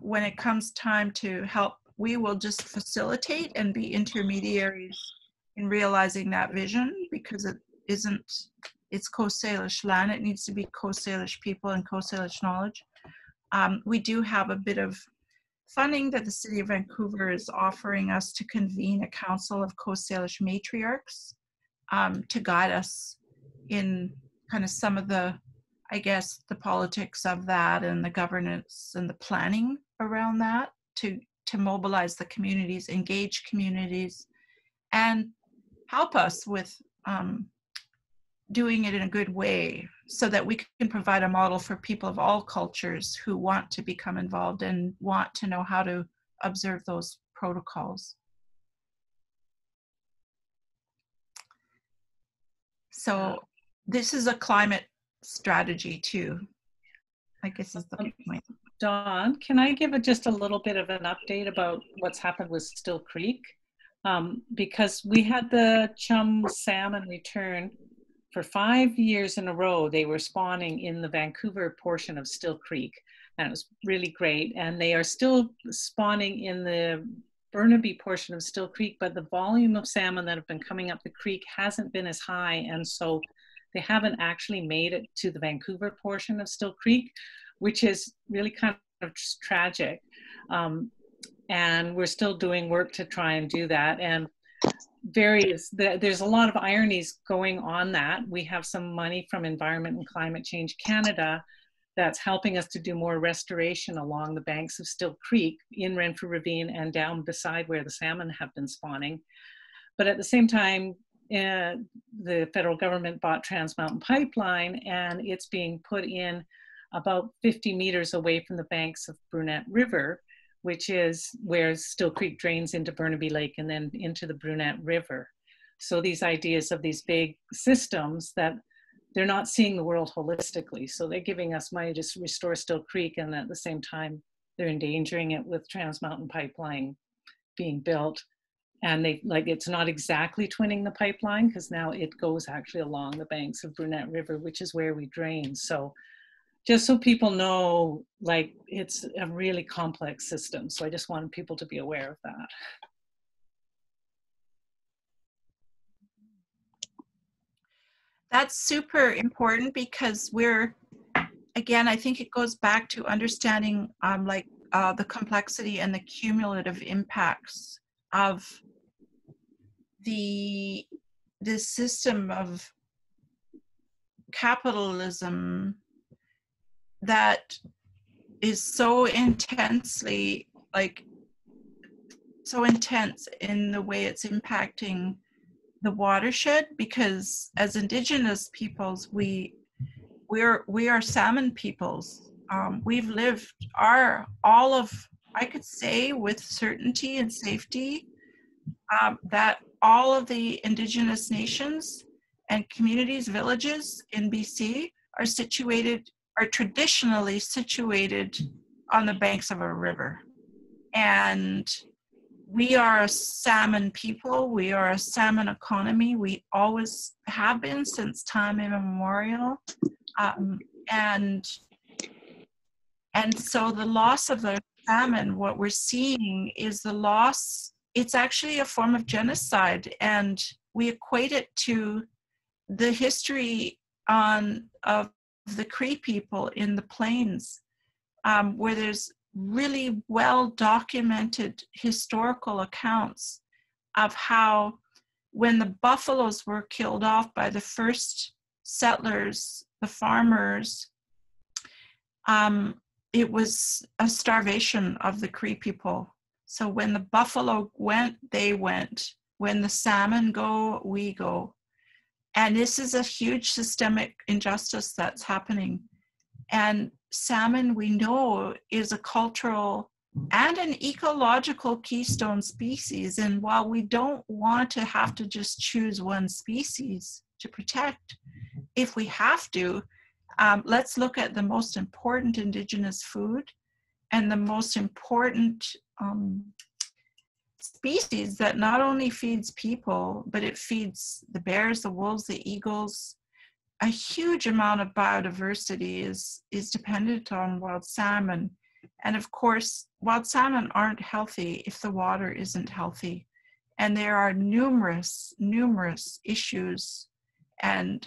when it comes time to help, we will just facilitate and be intermediaries in realizing that vision, because it's Coast Salish land. It needs to be Coast Salish people and Coast Salish knowledge. We do have a bit of funding that the City of Vancouver is offering us to convene a council of Coast Salish matriarchs to guide us in kind of some of the, I guess, the politics of that and the governance and the planning around that to mobilize the communities, engage communities, and help us with doing it in a good way so that we can provide a model for people of all cultures who want to become involved and want to know how to observe those protocols. So this is a climate strategy too, I guess is the point. Dawn, can I give just a little bit of an update about what's happened with Still Creek? Because we had the chum salmon return for 5 years in a row. They were spawning in the Vancouver portion of Still Creek, and it was really great. And they are still spawning in the Burnaby portion of Still Creek, but the volume of salmon that have been coming up the creek hasn't been as high, and so they haven't actually made it to the Vancouver portion of Still Creek, which is really kind of tragic. And we're still doing work to try and do that. And there's a lot of ironies going on that. We have some money from Environment and Climate Change Canada that's helping us to do more restoration along the banks of Still Creek in Renfrew Ravine and down beside where the salmon have been spawning. But at the same time, the federal government bought Trans Mountain Pipeline, and it's being put in about 50 meters away from the banks of Brunette River, which is where Still Creek drains into Burnaby Lake and then into the Brunette River. So these ideas of these big systems that they're not seeing the world holistically. So they're giving us money to restore Still Creek, and at the same time, they're endangering it with Trans Mountain Pipeline being built. And it's not exactly twinning the pipeline, because now it goes actually along the banks of Brunette River, which is where we drain. So just so people know, it's a really complex system. So I just wanted people to be aware of that. That's super important because again, I think it goes back to understanding the complexity and the cumulative impacts of the system of capitalism that is so intensely, so intense in the way it's impacting the watershed, because as Indigenous peoples, we are salmon peoples. We've lived I could say with certainty and safety that all of the Indigenous nations and communities, villages in BC are traditionally situated on the banks of a river. And we are a salmon people. We are a salmon economy. We always have been since time immemorial. And so the loss of the salmon, what we're seeing is the loss. It's actually a form of genocide, and we equate it to the history of the Cree people in the plains, where there's really well-documented historical accounts of how when the buffaloes were killed off by the first settlers, the farmers, it was a starvation of the Cree people. So when the buffalo went, they went. When the salmon go, we go. And this is a huge systemic injustice that's happening. And salmon, we know, is a cultural and an ecological keystone species. And while we don't want to have to just choose one species to protect, if we have to, let's look at the most important Indigenous food and the most important species that not only feeds people, but it feeds the bears, the wolves, the eagles. A huge amount of biodiversity is dependent on wild salmon. And of course, wild salmon aren't healthy if the water isn't healthy. And there are numerous issues, and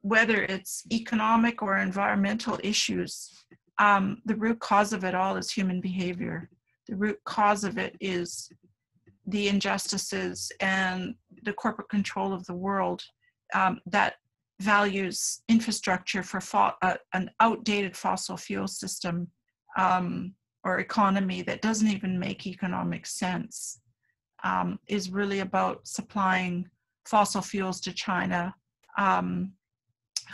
whether it's economic or environmental issues the root cause of it all is human behavior. The root cause of it is the injustices and the corporate control of the world that values infrastructure for an outdated fossil fuel system or economy that doesn't even make economic sense, is really about supplying fossil fuels to China,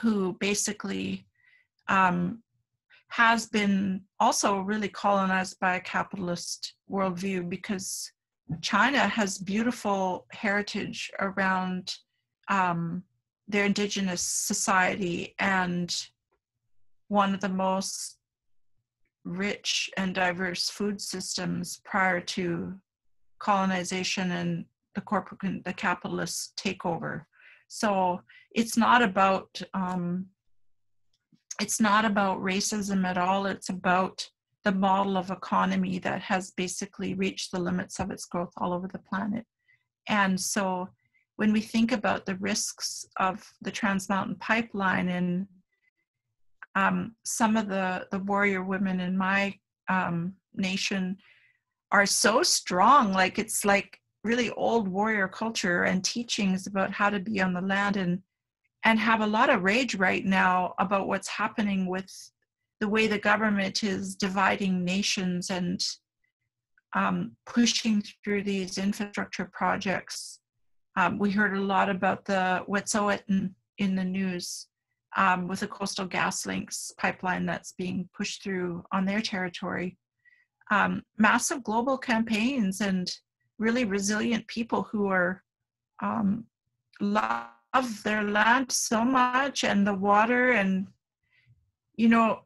who basically has been also really colonized by a capitalist worldview, because China has beautiful heritage around their indigenous society and one of the most rich and diverse food systems prior to colonization and the capitalist takeover. So it's not about racism at all. It's about the model of economy that has basically reached the limits of its growth all over the planet. And so when we think about the risks of the Trans Mountain Pipeline, and some of the warrior women in my nation are so strong, like it's like really old warrior culture and teachings about how to be on the land, and have a lot of rage right now about what's happening with the way the government is dividing nations and pushing through these infrastructure projects. We heard a lot about the Wet'suwet'en in the news with the Coastal GasLinks pipeline that's being pushed through on their territory. Massive global campaigns and really resilient people who are love their land so much and the water. And you know,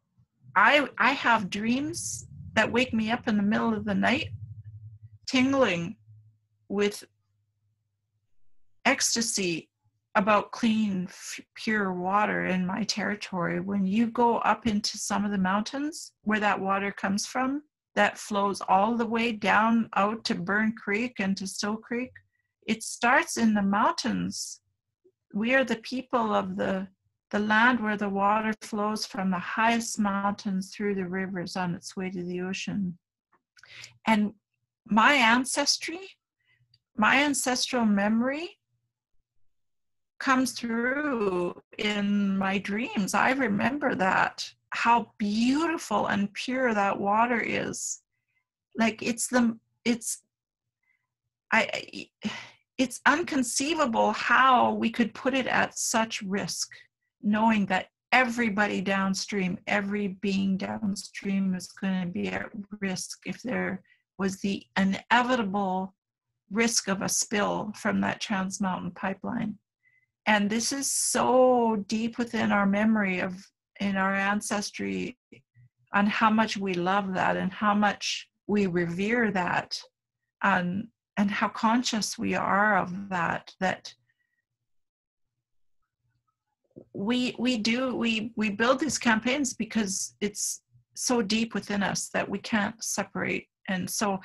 I have dreams that wake me up in the middle of the night tingling with ecstasy about clean, pure water in my territory. When you go up into some of the mountains where that water comes from, that flows all the way down out to Burn Creek and to Still Creek, it starts in the mountains. We are the people of the land where the water flows from the highest mountains through the rivers on its way to the ocean. And my ancestry, my ancestral memory comes through in my dreams. I remember that, how beautiful and pure that water is. Like it's unconceivable how we could put it at such risk, knowing that everybody downstream, every being downstream is going to be at risk if there was the inevitable risk of a spill from that Trans Mountain Pipeline. And this is so deep within our memory in our ancestry, on how much we love that and how much we revere that, and how conscious we are of that we build these campaigns because it's so deep within us that we can't separate. And so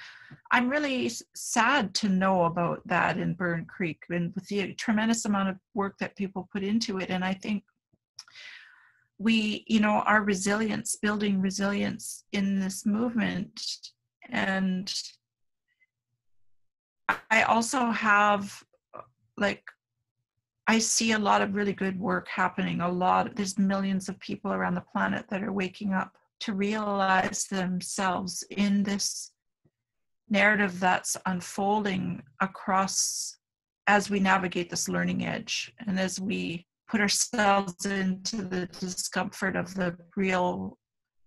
I'm really sad to know about that in Burn Creek, and with the tremendous amount of work that people put into it. And I think our resilience, building resilience in this movement. And I also have, I see a lot of really good work happening. There's millions of people around the planet that are waking up to realize themselves in this narrative that's unfolding across as we navigate this learning edge, and as we put ourselves into the discomfort of the real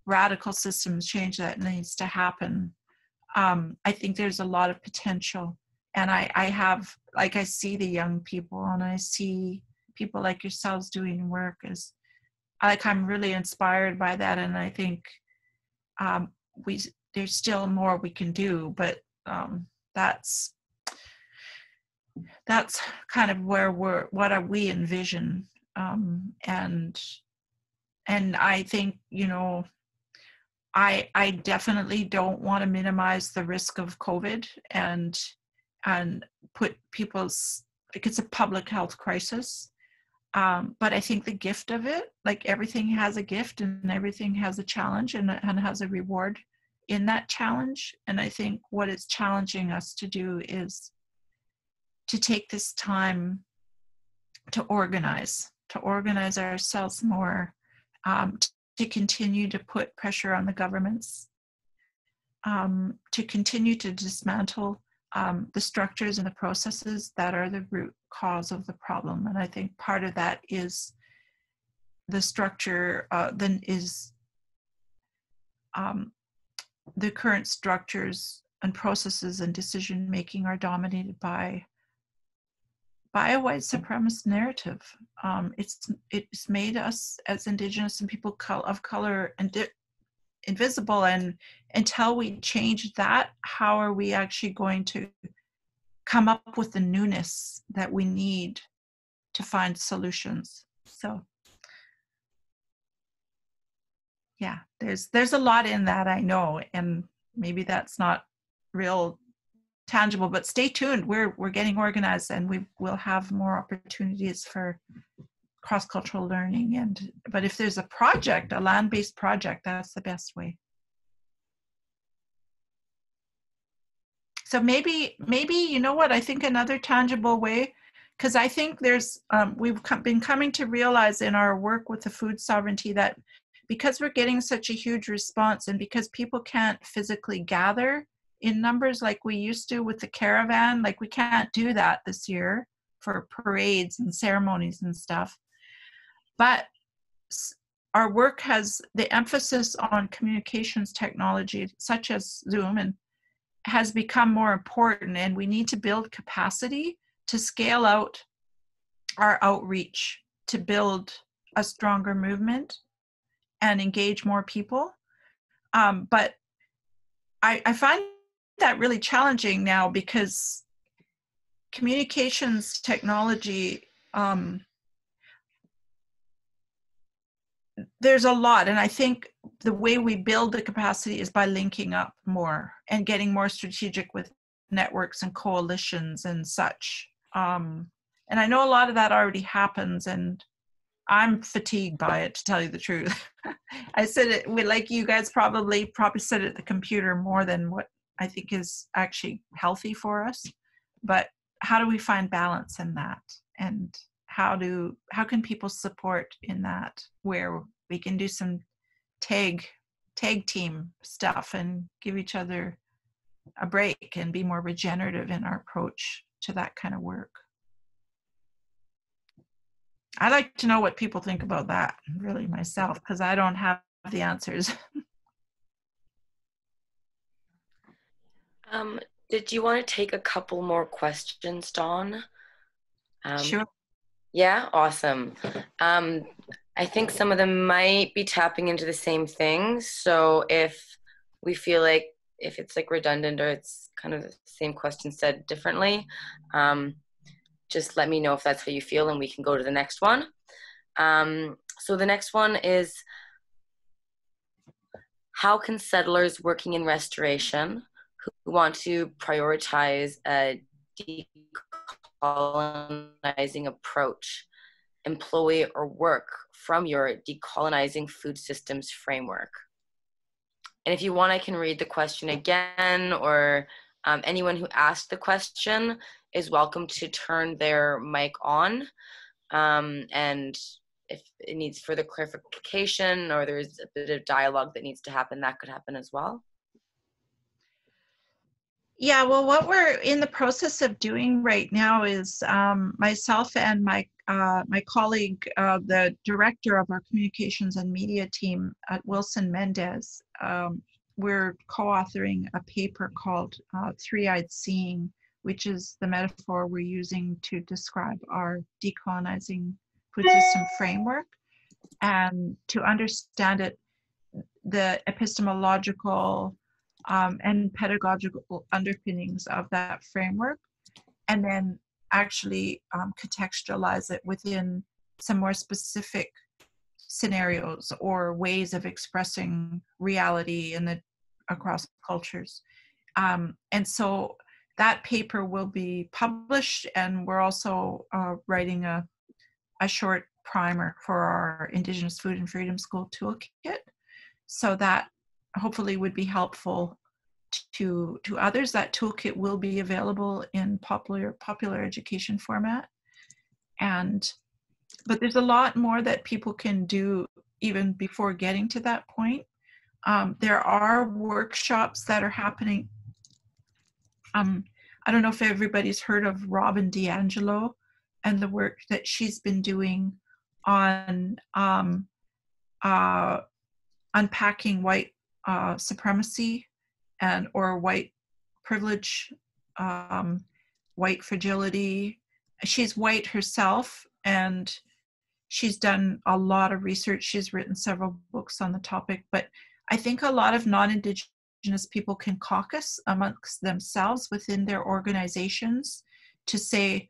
radical systems change that needs to happen. I think there's a lot of potential. And I see the young people, and I see people like yourselves doing work I'm really inspired by that. And I think there's still more we can do, but that's kind of where we envision. And I think, I definitely don't want to minimize the risk of COVID and put it's a public health crisis. But I think the gift of it, like everything has a gift and everything has a challenge and has a reward in that challenge. And I think what it's challenging us to do is to take this time to organize ourselves more, to continue to put pressure on the governments, to continue to dismantle the structures and the processes that are the root cause of the problem. And I think part of that is the structure, the current structures and processes and decision making are dominated by a white supremacist narrative. It's made us as Indigenous and people of color and invisible, and until we change that, how are we actually going to come up with the newness that we need to find solutions? So yeah, there's a lot in that, I know, and maybe that's not real tangible, but stay tuned. We're getting organized, and we will have more opportunities for cross-cultural learning. But if there's a project, a land-based project, that's the best way. So maybe you know what, I think another tangible way, because I think there's we've been coming to realize in our work with the food sovereignty that because we're getting such a huge response, and because people can't physically gather in numbers like we used to with the caravan, like we can't do that this year for parades and ceremonies and stuff. But our work has the emphasis on communications technology, such as Zoom, and has become more important, and we need to build capacity to scale out our outreach, to build a stronger movement and engage more people. But I find that really challenging now, because communications technology, there's a lot, and I think the way we build the capacity is by linking up more and getting more strategic with networks and coalitions and such. And I know a lot of that already happens, and I'm fatigued by it, to tell you the truth. I said it, like you guys probably sit at the computer more than what I think is actually healthy for us. But how do we find balance in that? And how can people support in that, where we can do some tag team stuff and give each other a break and be more regenerative in our approach to that kind of work? I like to know what people think about that, really, myself, because I don't have the answers. Did you want to take a couple more questions, Dawn? Sure. Yeah, awesome. I think some of them might be tapping into the same things. So if we feel like, if it's like redundant or it's kind of the same question said differently, just let me know if that's how you feel, and we can go to the next one. So the next one is, how can settlers working in restoration who want to prioritize a decolonizing approach employ or work from your decolonizing food systems framework? And if you want, I can read the question again, or anyone who asked the question is welcome to turn their mic on. And if it needs further clarification or there's a bit of dialogue that needs to happen, that could happen as well. Yeah, well, what we're in the process of doing right now is myself and my colleague, the director of our communications and media team at Wilson Mendez, we're co-authoring a paper called Three-Eyed Seeing, which is the metaphor we're using to describe our decolonizing food system framework. And to understand it, the epistemological and pedagogical underpinnings of that framework, and then actually contextualize it within some more specific scenarios or ways of expressing reality across cultures. And so that paper will be published, and we're also writing a a short primer for our Indigenous Food and Freedom School toolkit. So that hopefully would be helpful to others. That toolkit will be available in popular education format. But there's a lot more that people can do even before getting to that point. There are workshops that are happening. I don't know if everybody's heard of Robin DiAngelo and the work that she's been doing on unpacking white supremacy or white privilege, white fragility. She's white herself, and she's done a lot of research. She's written several books on the topic, but I think a lot of non-Indigenous people can caucus amongst themselves within their organizations to say,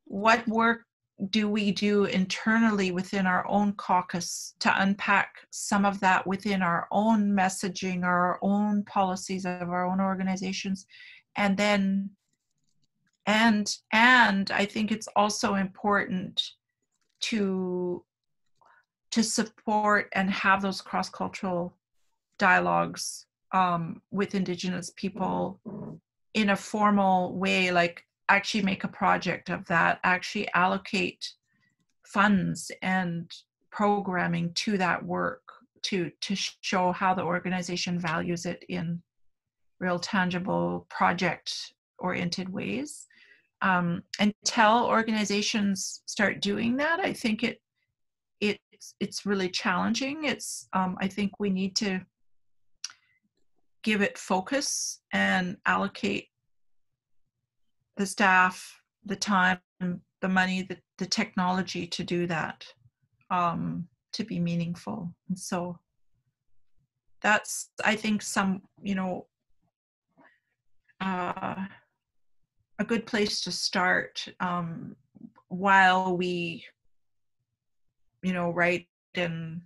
what work do we do internally within our own caucus to unpack some of that within our own messaging, our own policies of our own organizations? And then, and I think it's also important to support and have those cross-cultural dialogues with Indigenous people in a formal way, like actually make a project of that, actually allocate funds and programming to that work to show how the organization values it in real tangible project-oriented ways. Until organizations start doing that, I think it's really challenging. It's I think we need to give it focus and allocate the staff, the time, the money, the technology to do that, to be meaningful. And so that's, I think, some, a good place to start while we, write and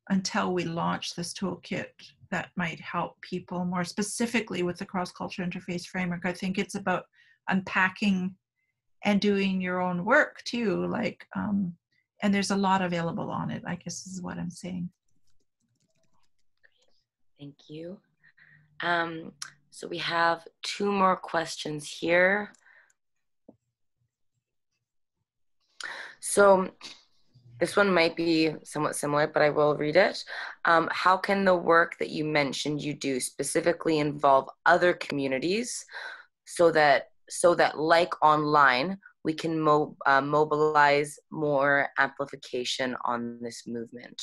until we launch this toolkit that might help people more specifically with the cross-culture interface framework. I think it's about unpacking and doing your own work too, like, and there's a lot available on it, I guess is what I'm saying. Thank you. So we have 2 more questions here. So this one might be somewhat similar, but I will read it. How can the work that you mentioned you do specifically involve other communities so that like online, we can mobilize more amplification on this movement?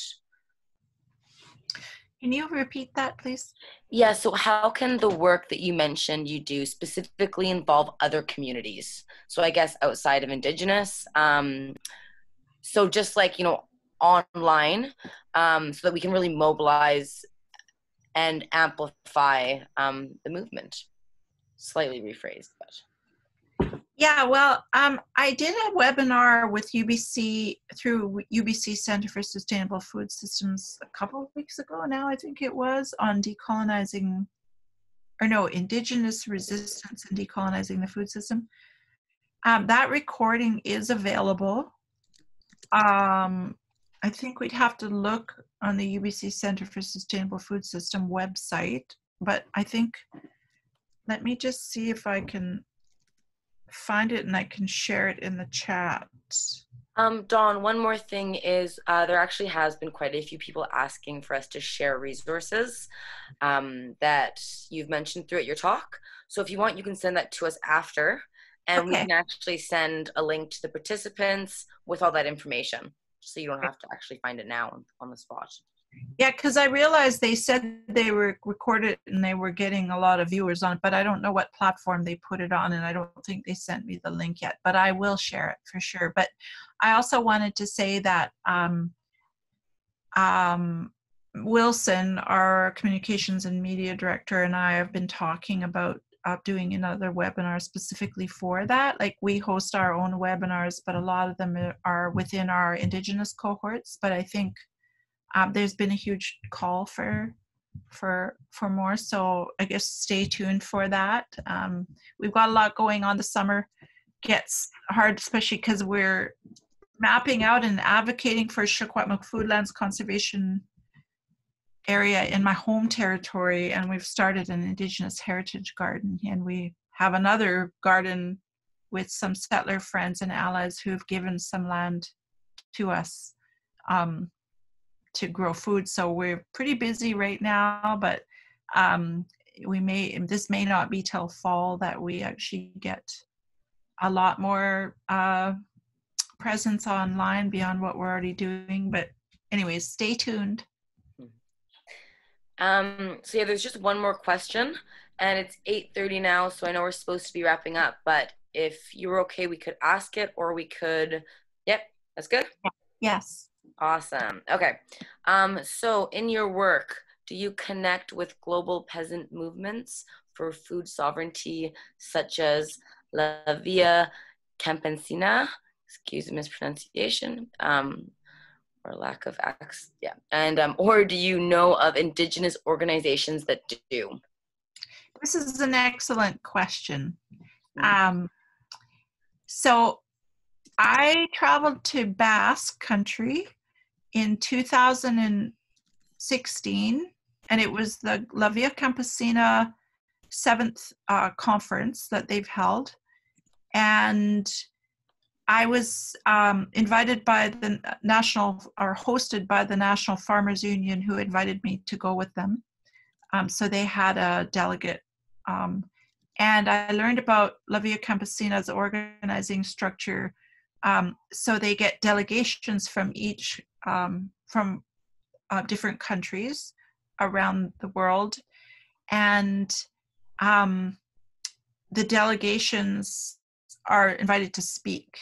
Can you repeat that, please? Yeah, so how can the work that you mentioned you do specifically involve other communities? So I guess outside of Indigenous, so just like, online, so that we can really mobilize and amplify the movement. Slightly rephrased, but. Yeah, well, I did a webinar with UBC through UBC Center for Sustainable Food Systems a couple of weeks ago now, I think it was, on decolonizing, Indigenous resistance and decolonizing the food system. That recording is available. I think we'd have to look on the UBC Center for Sustainable Food System website, but I think, let me just see if I can find it and I can share it in the chat. Dawn, one more thing is there actually has been quite a few people asking for us to share resources that you've mentioned throughout your talk. So if you want, you can send that to us after, and we can actually send a link to the participants with all that information, so you don't have to actually find it now on the spot. Yeah, because I realized they said they were recorded and they were getting a lot of viewers on it, but I don't know what platform they put it on, and I don't think they sent me the link yet, but I will share it for sure. But I also wanted to say that Wilson, our communications and media director, and I have been talking about doing another webinar specifically for that. Like, we host our own webinars, but a lot of them are within our Indigenous cohorts. But I think there's been a huge call for more, so I guess stay tuned for that. We've got a lot going on. The summer gets hard, especially because we're mapping out and advocating for Secwepemc Foodlands Conservation Area in my home territory, and we've started an Indigenous heritage garden, and we have another garden with some settler friends and allies who've given some land to us to grow food. So we're pretty busy right now, but this may not be till fall that we actually get a lot more presence online beyond what we're already doing. But anyways, stay tuned. So yeah, there's just one more question, and it's 8:30 now, so I know we're supposed to be wrapping up, but if you're okay, we could ask it, or we could, yep, that's good? Yes. Awesome. Okay. So in your work, do you connect with global peasant movements for food sovereignty, such as La Via Campesina, excuse the mispronunciation, or lack of access, yeah. And, or do you know of Indigenous organizations that do? This is an excellent question. So I traveled to Basque Country in 2016, and it was the La Via Campesina 7th conference that they've held. And I was invited by the hosted by the National Farmers Union, who invited me to go with them. So they had a delegate. And I learned about La Via Campesina's organizing structure. So they get delegations from each, from different countries around the world. And the delegations are invited to speak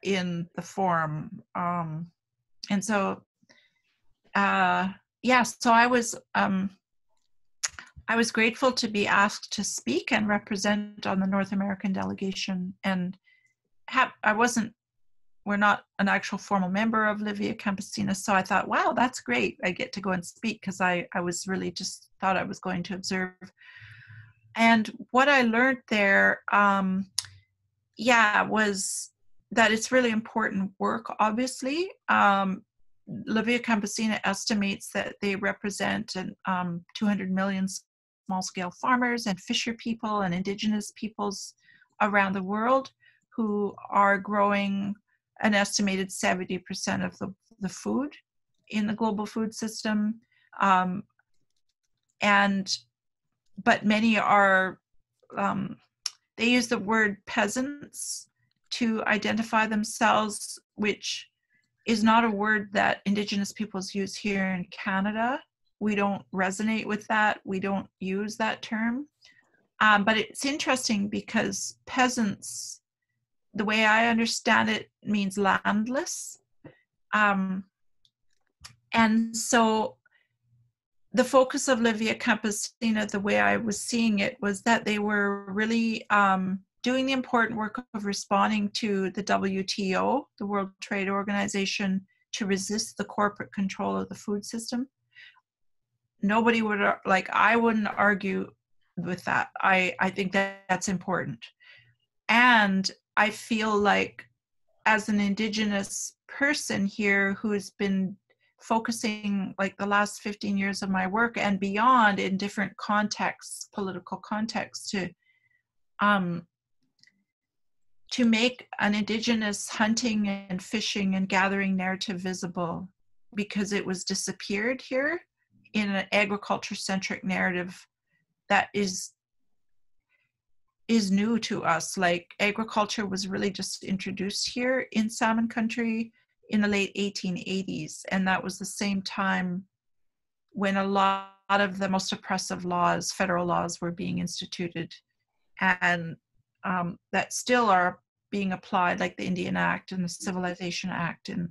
in the forum. And so, so I was grateful to be asked to speak and represent on the North American delegation. And we're not an actual formal member of La Via Campesina, so I thought, wow, that's great. I get to go and speak, because I was really just thought I was going to observe. And what I learned there, was that it's really important work, obviously. La Via Campesina estimates that they represent 200 million small-scale farmers and fisher people and Indigenous peoples around the world who are growing an estimated 70% of the food in the global food system. But many are, they use the word peasants to identify themselves, which is not a word that Indigenous peoples use here in Canada. We don't resonate with that. We don't use that term. But it's interesting because peasants, the way I understand it, means landless. And so the focus of La Via Campesina, the way I was seeing it, was that they were really doing the important work of responding to the WTO, the World Trade Organization, to resist the corporate control of the food system. Nobody would, I wouldn't argue with that. I think that's important. And I feel like, as an Indigenous person here who's been focusing the last 15 years of my work and beyond in different contexts, political contexts, to make an Indigenous hunting and fishing and gathering narrative visible, because it was disappeared here in an agriculture-centric narrative that is new to us. Agriculture was really just introduced here in Salmon Country in the late 1880s, and that was the same time when a lot of the most oppressive laws, federal laws, were being instituted, and that still are being applied, like the Indian Act and the Civilization Act. And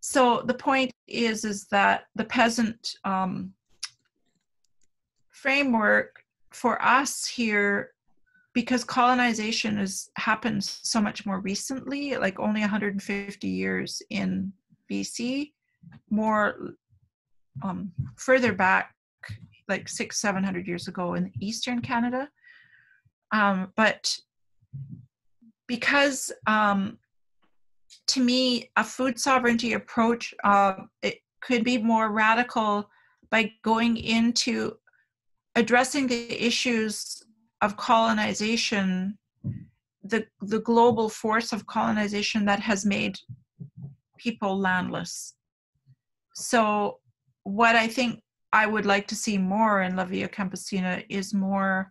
so the point is that the peasant framework for us here, because colonization has happened so much more recently, only 150 years in BC, more further back, 600-700 years ago in Eastern Canada. But because to me, a food sovereignty approach, it could be more radical by going into addressing the issues of colonization, the global force of colonization that has made people landless. So what I think I would like to see more in La Via Campesina is more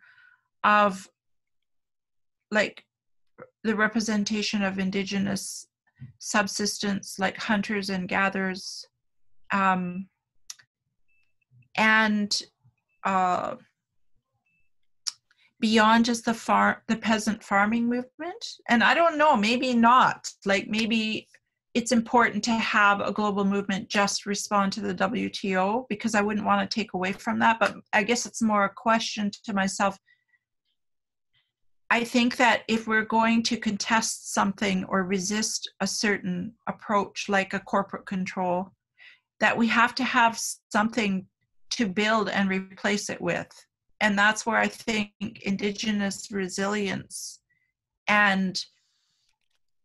of like the representation of Indigenous subsistence, like hunters and gatherers, and beyond just the peasant farming movement. And I don't know, maybe not. Like maybe it's important to have a global movement just respond to the WTO, because I wouldn't want to take away from that. But I guess it's more a question to myself. I think that if we're going to contest something or resist a certain approach, like a corporate control, that we have to have something to build and replace it with. And that's where I think Indigenous resilience and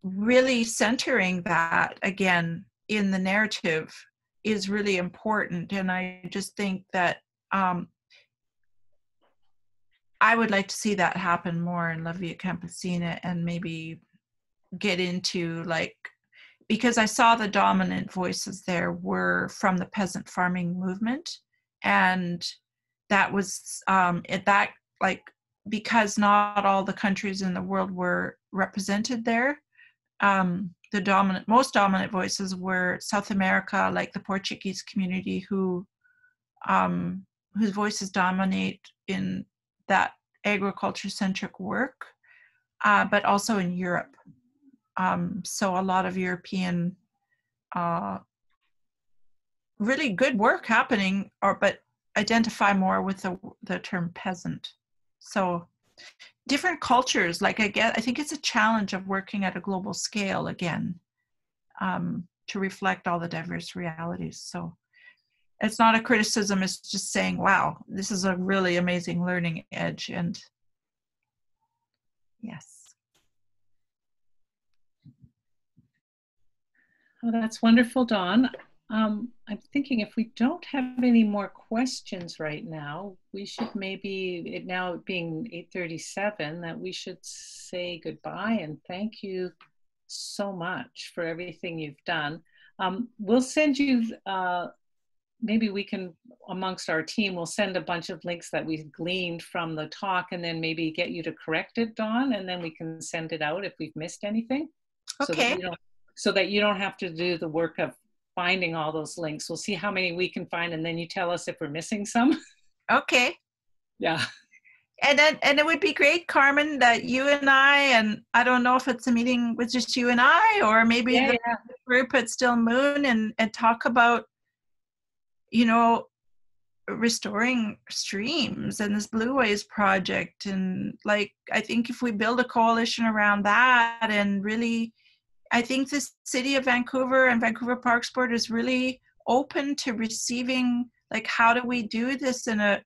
really centering that again in the narrative is really important. And I just think that I would like to see that happen more in La Via Campesina, and maybe get into like, because I saw the dominant voices there were from the peasant farming movement, and that was that like, because not all the countries in the world were represented there, the most dominant voices were South America, like the Portuguese community, whose voices dominate in that agriculture-centric work, but also in Europe. So a lot of European really good work happening, but identify more with the term peasant. So different cultures, like I think it's a challenge of working at a global scale again, to reflect all the diverse realities. So it's not a criticism, it's just saying, wow, this is a really amazing learning edge. And yes. Oh, that's wonderful, Dawn. I'm thinking if we don't have any more questions right now, we should maybe, it now being 8:37, that we should say goodbye and thank you so much for everything you've done. We'll send you, maybe we can, amongst our team, we'll send a bunch of links that we've gleaned from the talk, and then maybe get you to correct it, Dawn, and then we can send it out if we've missed anything. Okay. So that you don't have to do the work of finding all those links. We'll see how many we can find, and then you tell us if we're missing some. Okay. Yeah. And it would be great, Carmen, that you and I don't know if it's a meeting with just you and I, or maybe the group at Still Moon, and talk about, restoring streams and this Blue Ways project. And like, I think if we build a coalition around that, and really, I think the city of Vancouver and Vancouver Parks Board is really open to receiving, like, how do we do this in a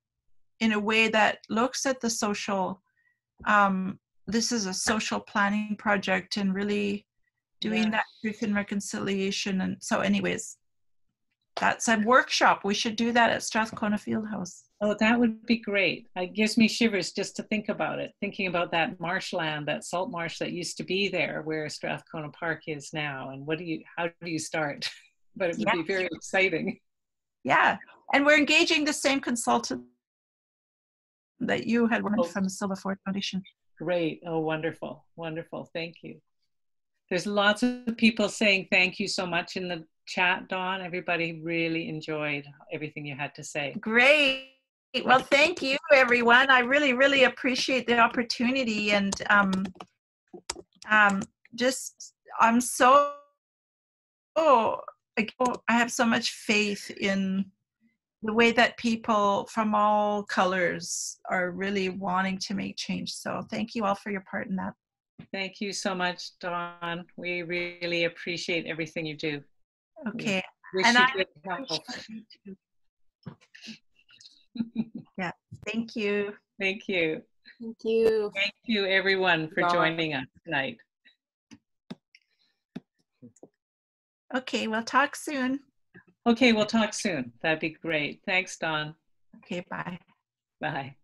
way that looks at the social, this is a social planning project, and really doing that truth and reconciliation. And so anyways, that's a workshop. We should do that at Strathcona Fieldhouse. Oh, that would be great. It gives me shivers just to think about it, thinking about that marshland, that salt marsh that used to be there where Strathcona Park is now. And how do you start? But it would be very exciting. Yeah. And we're engaging the same consultant that you had worked from the Silver Ford Foundation. Great. Oh, wonderful. Wonderful. Thank you. There's lots of people saying thank you so much in the chat, Dawn. Everybody really enjoyed everything you had to say. Great. Well, thank you, everyone. I really, really appreciate the opportunity. And I have so much faith in the way that people from all colors are really wanting to make change. So thank you all for your part in that. Thank you so much, Dawn. We really appreciate everything you do. Okay. Wish you good health. Yeah. Thank you. Thank you. Thank you. Thank you, everyone, for joining us tonight. Okay, we'll talk soon. Okay, we'll talk soon. That'd be great. Thanks, Dawn. Okay, bye. Bye.